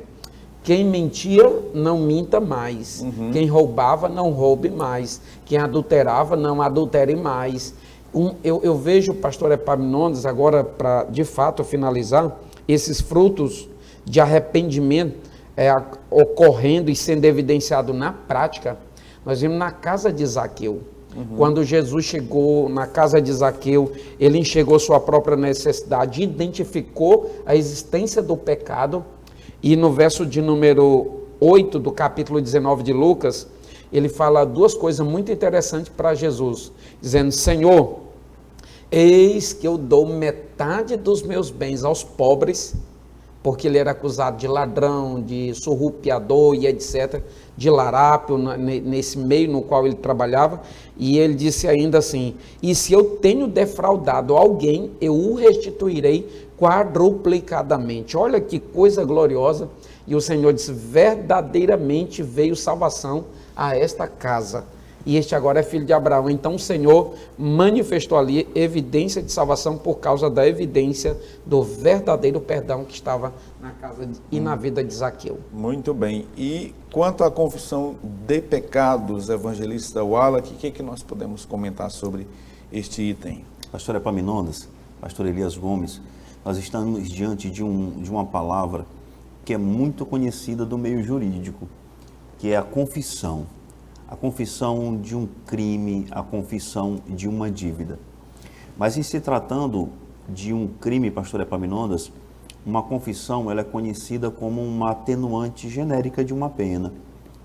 quem mentia, não minta mais. Quem roubava, não roube mais. Quem adulterava, não adultere mais. Eu vejo, pastor Epaminondas, agora para de fato finalizar, esses frutos de arrependimento ocorrendo e sendo evidenciado na prática, nós vimos na casa de Zaqueu. Quando Jesus chegou na casa de Zaqueu, ele enxergou sua própria necessidade, identificou a existência do pecado, e no verso de número 8 do capítulo 19 de Lucas, ele fala duas coisas muito interessantes para Jesus, dizendo: Senhor, eis que eu dou metade dos meus bens aos pobres, porque ele era acusado de ladrão, de surrupiador e etc., de larápio, nesse meio no qual ele trabalhava, e ele disse ainda assim: e se eu tenho defraudado alguém, eu o restituirei quadruplicadamente. Olha que coisa gloriosa. E o Senhor disse: verdadeiramente veio salvação a esta casa, e este agora é filho de Abraão. Então o Senhor manifestou ali evidência de salvação por causa da evidência do verdadeiro perdão que estava na casa e na vida de Zaqueu. Muito bem. E quanto à confissão de pecados, evangelista Wallach, o que nós podemos comentar sobre este item? Pastor Epaminondas, pastor Elias Gomes, nós estamos diante de uma palavra que é muito conhecida do meio jurídico, que é a confissão. A confissão de um crime, a confissão de uma dívida. Mas em se tratando de um crime, pastor Epaminondas, uma confissão ela é conhecida como uma atenuante genérica de uma pena.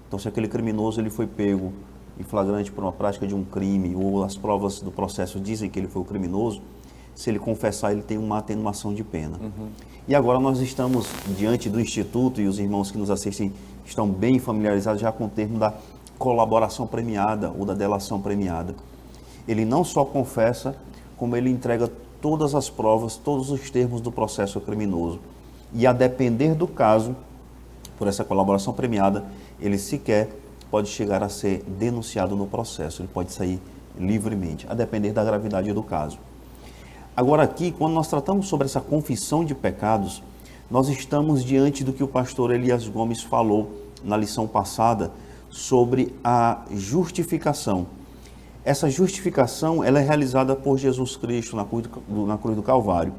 Então, se aquele criminoso ele foi pego em flagrante por uma prática de um crime, ou as provas do processo dizem que ele foi o criminoso, se ele confessar, ele tem uma atenuação de pena. E agora nós estamos diante do Instituto, e os irmãos que nos assistem estão bem familiarizados já com o termo da colaboração premiada ou da delação premiada. Ele não só confessa, como ele entrega todas as provas, todos os termos do processo criminoso. E a depender do caso, por essa colaboração premiada, ele sequer pode chegar a ser denunciado no processo, ele pode sair livremente, a depender da gravidade do caso. Agora aqui, quando nós tratamos sobre essa confissão de pecados, nós estamos diante do que o pastor Elias Gomes falou na lição passada sobre a justificação. Essa justificação ela é realizada por Jesus Cristo na cruz do Calvário.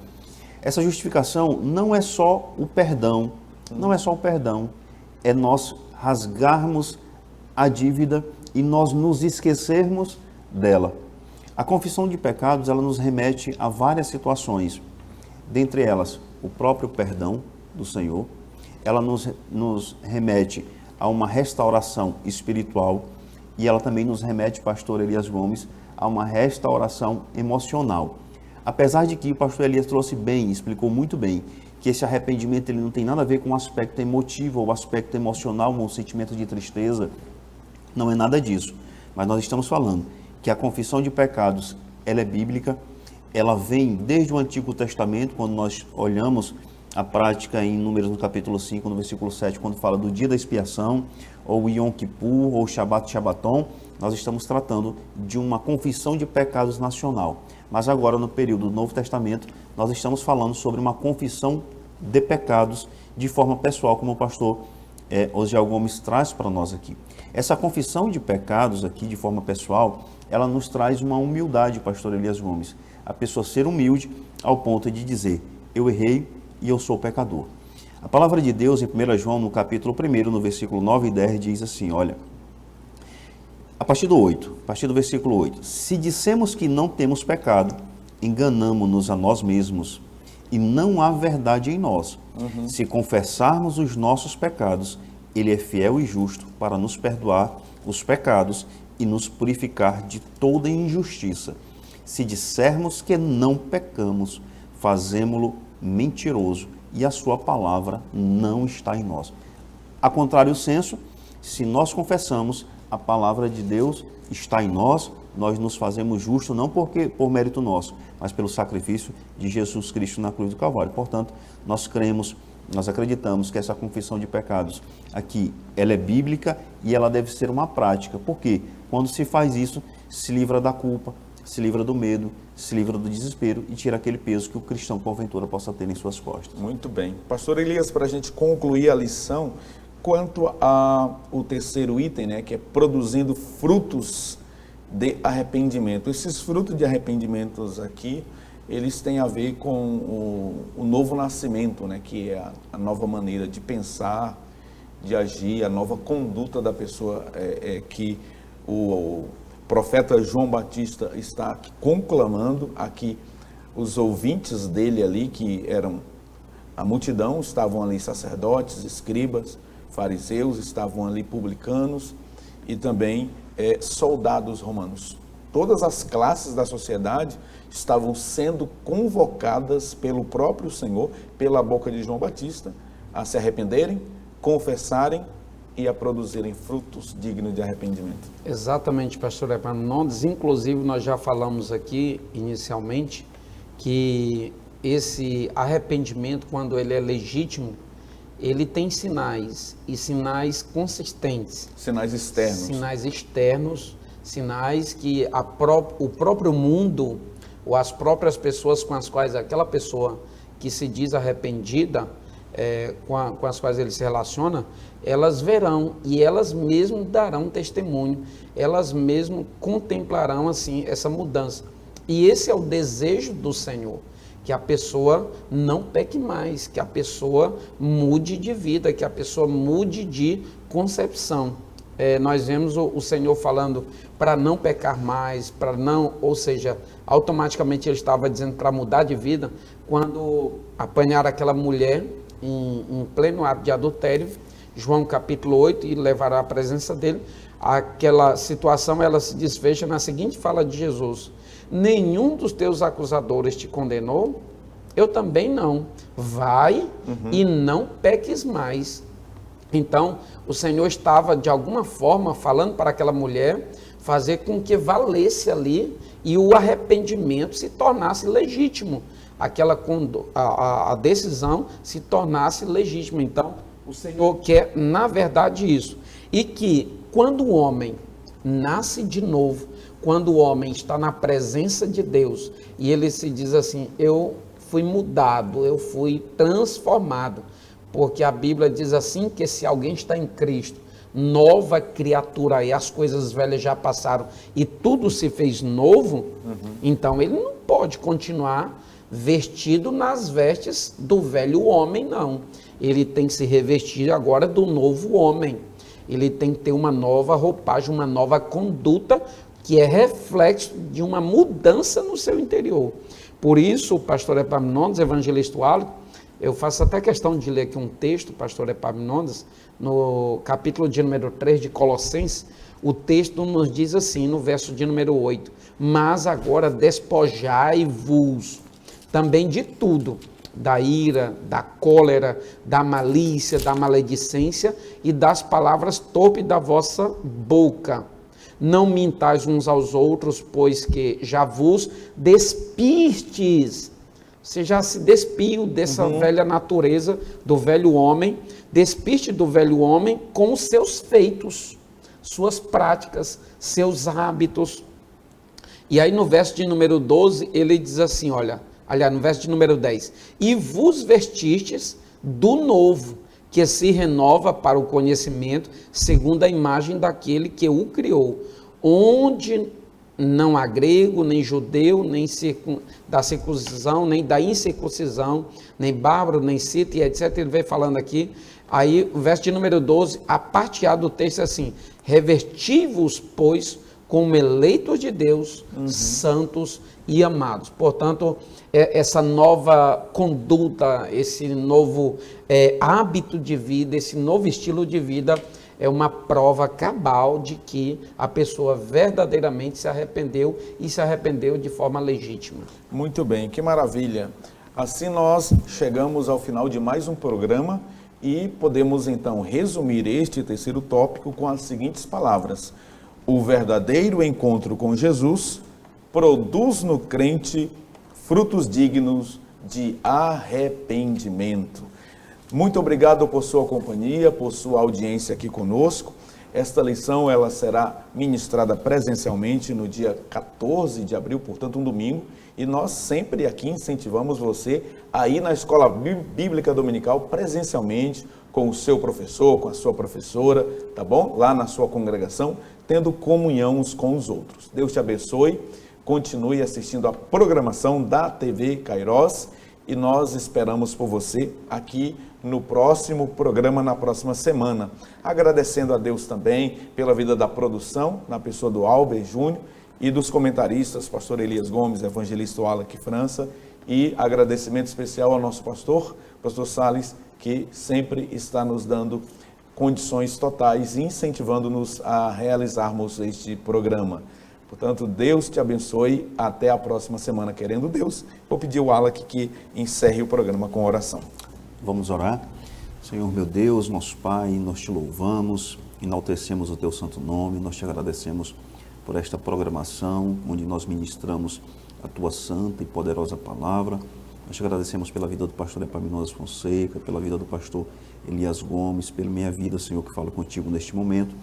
Essa justificação não é só o perdão, é nós rasgarmos a dívida e nós nos esquecermos dela. A confissão de pecados, ela nos remete a várias situações, dentre elas, o próprio perdão do Senhor, ela nos remete a uma restauração espiritual e ela também nos remete, pastor Elias Gomes, a uma restauração emocional. Apesar de que o pastor Elias trouxe bem, explicou muito bem, que esse arrependimento ele não tem nada a ver com o aspecto emotivo ou o aspecto emocional, com o sentimento de tristeza, não é nada disso. Mas nós estamos falando que a confissão de pecados, ela é bíblica, ela vem desde o Antigo Testamento, quando nós olhamos a prática em Números no capítulo 5, no versículo 7, quando fala do dia da expiação, ou Yom Kippur, ou Shabat Shabbaton, nós estamos tratando de uma confissão de pecados nacional. Mas agora, no período do Novo Testamento, nós estamos falando sobre uma confissão de pecados de forma pessoal, como o pastor Osiel Gomes traz para nós aqui. Essa confissão de pecados aqui, de forma pessoal, ela nos traz uma humildade, pastor Elias Gomes. A pessoa ser humilde ao ponto de dizer: eu errei e eu sou pecador. A palavra de Deus, em 1 João, no capítulo 1, no versículo 9 e 10, diz assim, olha, a partir do versículo 8, se dissemos que não temos pecado, enganamo-nos a nós mesmos, e não há verdade em nós. Se confessarmos os nossos pecados, Ele é fiel e justo para nos perdoar os pecados e nos purificar de toda injustiça. Se dissermos que não pecamos, fazemo-lo mentiroso e a sua palavra não está em nós. A contrário senso, se nós confessamos, a palavra de Deus está em nós, nós nos fazemos justos não por mérito nosso, mas pelo sacrifício de Jesus Cristo na cruz do Calvário. Portanto, nós cremos, nós acreditamos que essa confissão de pecados aqui, ela é bíblica e ela deve ser uma prática. Por quê? Quando se faz isso, se livra da culpa, se livra do medo, se livra do desespero e tira aquele peso que o cristão, porventura, possa ter em suas costas. Muito bem. Pastor Elias, para a gente concluir a lição, quanto ao terceiro item, né, que é produzindo frutos de arrependimento. Esses frutos de arrependimentos aqui, eles têm a ver com o novo nascimento, né? Que é a nova maneira de pensar, de agir, a nova conduta da pessoa, que o profeta João Batista está aqui conclamando, aqui os ouvintes dele ali, que eram a multidão, estavam ali sacerdotes, escribas, fariseus, estavam ali publicanos e também soldados romanos. Todas as classes da sociedade estavam sendo convocadas pelo próprio Senhor, pela boca de João Batista, a se arrependerem, confessarem e a produzirem frutos dignos de arrependimento. Exatamente, pastor Epaminondas. Inclusive, nós já falamos aqui, inicialmente, que esse arrependimento, quando ele é legítimo, ele tem sinais, e sinais consistentes. Sinais externos. Sinais externos, sinais que o próprio mundo, ou as próprias pessoas com as quais aquela pessoa que se diz arrependida, com as quais ele se relaciona, elas verão e elas mesmas darão testemunho, elas mesmas contemplarão assim essa mudança. E esse é o desejo do Senhor, que a pessoa não peque mais, que a pessoa mude de vida, que a pessoa mude de concepção. Nós vemos o Senhor falando para não pecar mais, para não, ou seja, automaticamente ele estava dizendo para mudar de vida, quando apanharam aquela mulher em pleno ato de adultério, João capítulo 8, e levará à presença dele, aquela situação ela se desfecha na seguinte fala de Jesus: nenhum dos teus acusadores te condenou? Eu também não. Vai e não peques mais. Então, o Senhor estava, de alguma forma, falando para aquela mulher, fazer com que valesse ali e o arrependimento se tornasse legítimo. A decisão se tornasse legítima. Então, o Senhor quer, na verdade, isso. E que, quando o homem nasce de novo, quando o homem está na presença de Deus, e ele se diz assim: eu fui mudado, eu fui transformado, porque a Bíblia diz assim, que se alguém está em Cristo, nova criatura, e as coisas velhas já passaram e tudo se fez novo, então ele não pode continuar vestido nas vestes do velho homem, não. Ele tem que se revestir agora do novo homem. Ele tem que ter uma nova roupagem, uma nova conduta, que é reflexo de uma mudança no seu interior. Por isso, o pastor Epaminondas, evangelista Wallace, eu faço até questão de ler aqui um texto, pastor Epaminondas, no capítulo de número 3 de Colossenses. O texto nos diz assim, no verso de número 8: mas agora despojai-vos também de tudo, da ira, da cólera, da malícia, da maledicência e das palavras torpes da vossa boca. Não mintais uns aos outros, pois que já vos despistes. Você já se despiu dessa velha natureza, do velho homem, despiste do velho homem com os seus feitos, suas práticas, seus hábitos. E aí no verso de número 12, ele diz assim, aliás, no verso de número 10, e vos vestistes do novo, que se renova para o conhecimento, segundo a imagem daquele que o criou, onde não há grego, nem judeu, nem da circuncisão, nem da incircuncisão, nem bárbaro, nem cita, e etc. Ele vem falando aqui. Aí, o verso de número 12, a parte A do texto é assim: revesti-vos, pois, como eleitos de Deus, santos e amados. Portanto, essa nova conduta, esse novo hábito de vida, esse novo estilo de vida, é uma prova cabal de que a pessoa verdadeiramente se arrependeu e se arrependeu de forma legítima. Muito bem, que maravilha. Assim nós chegamos ao final de mais um programa e podemos então resumir este terceiro tópico com as seguintes palavras: o verdadeiro encontro com Jesus produz no crente frutos dignos de arrependimento. Muito obrigado por sua companhia, por sua audiência aqui conosco. Esta lição ela será ministrada presencialmente no dia 14 de abril, portanto um domingo, e nós sempre aqui incentivamos você a ir na Escola Bíblica Dominical presencialmente, com o seu professor, com a sua professora, tá bom? Lá na sua congregação, tendo comunhão uns com os outros. Deus te abençoe. continue assistindo a programação da TV Kairos e nós esperamos por você aqui no próximo programa, na próxima semana. Agradecendo a Deus também pela vida da produção, na pessoa do Albert Júnior e dos comentaristas, pastor Elias Gomes, evangelista Wallace França, e agradecimento especial ao nosso pastor Salles, que sempre está nos dando condições totais e incentivando-nos a realizarmos este programa. Portanto, Deus te abençoe. Até a próxima semana, querendo Deus. Vou pedir ao Wallace que encerre o programa com oração. Vamos orar. Senhor meu Deus, nosso Pai, nós te louvamos, enaltecemos o teu santo nome, nós te agradecemos por esta programação, onde nós ministramos a tua santa e poderosa palavra. Nós te agradecemos pela vida do pastor Epaminondas Fonseca, pela vida do pastor Elias Gomes, pela minha vida, Senhor, que falo contigo neste momento.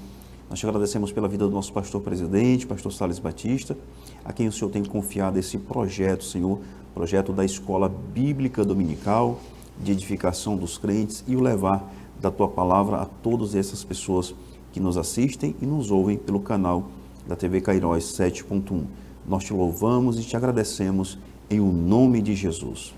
Nós te agradecemos pela vida do nosso pastor presidente, pastor Salles Batista, a quem o Senhor tem confiado esse projeto, Senhor, projeto da Escola Bíblica Dominical, de edificação dos crentes e o levar da tua palavra a todas essas pessoas que nos assistem e nos ouvem pelo canal da TV Kairos 7.1. Nós te louvamos e te agradecemos em o nome de Jesus.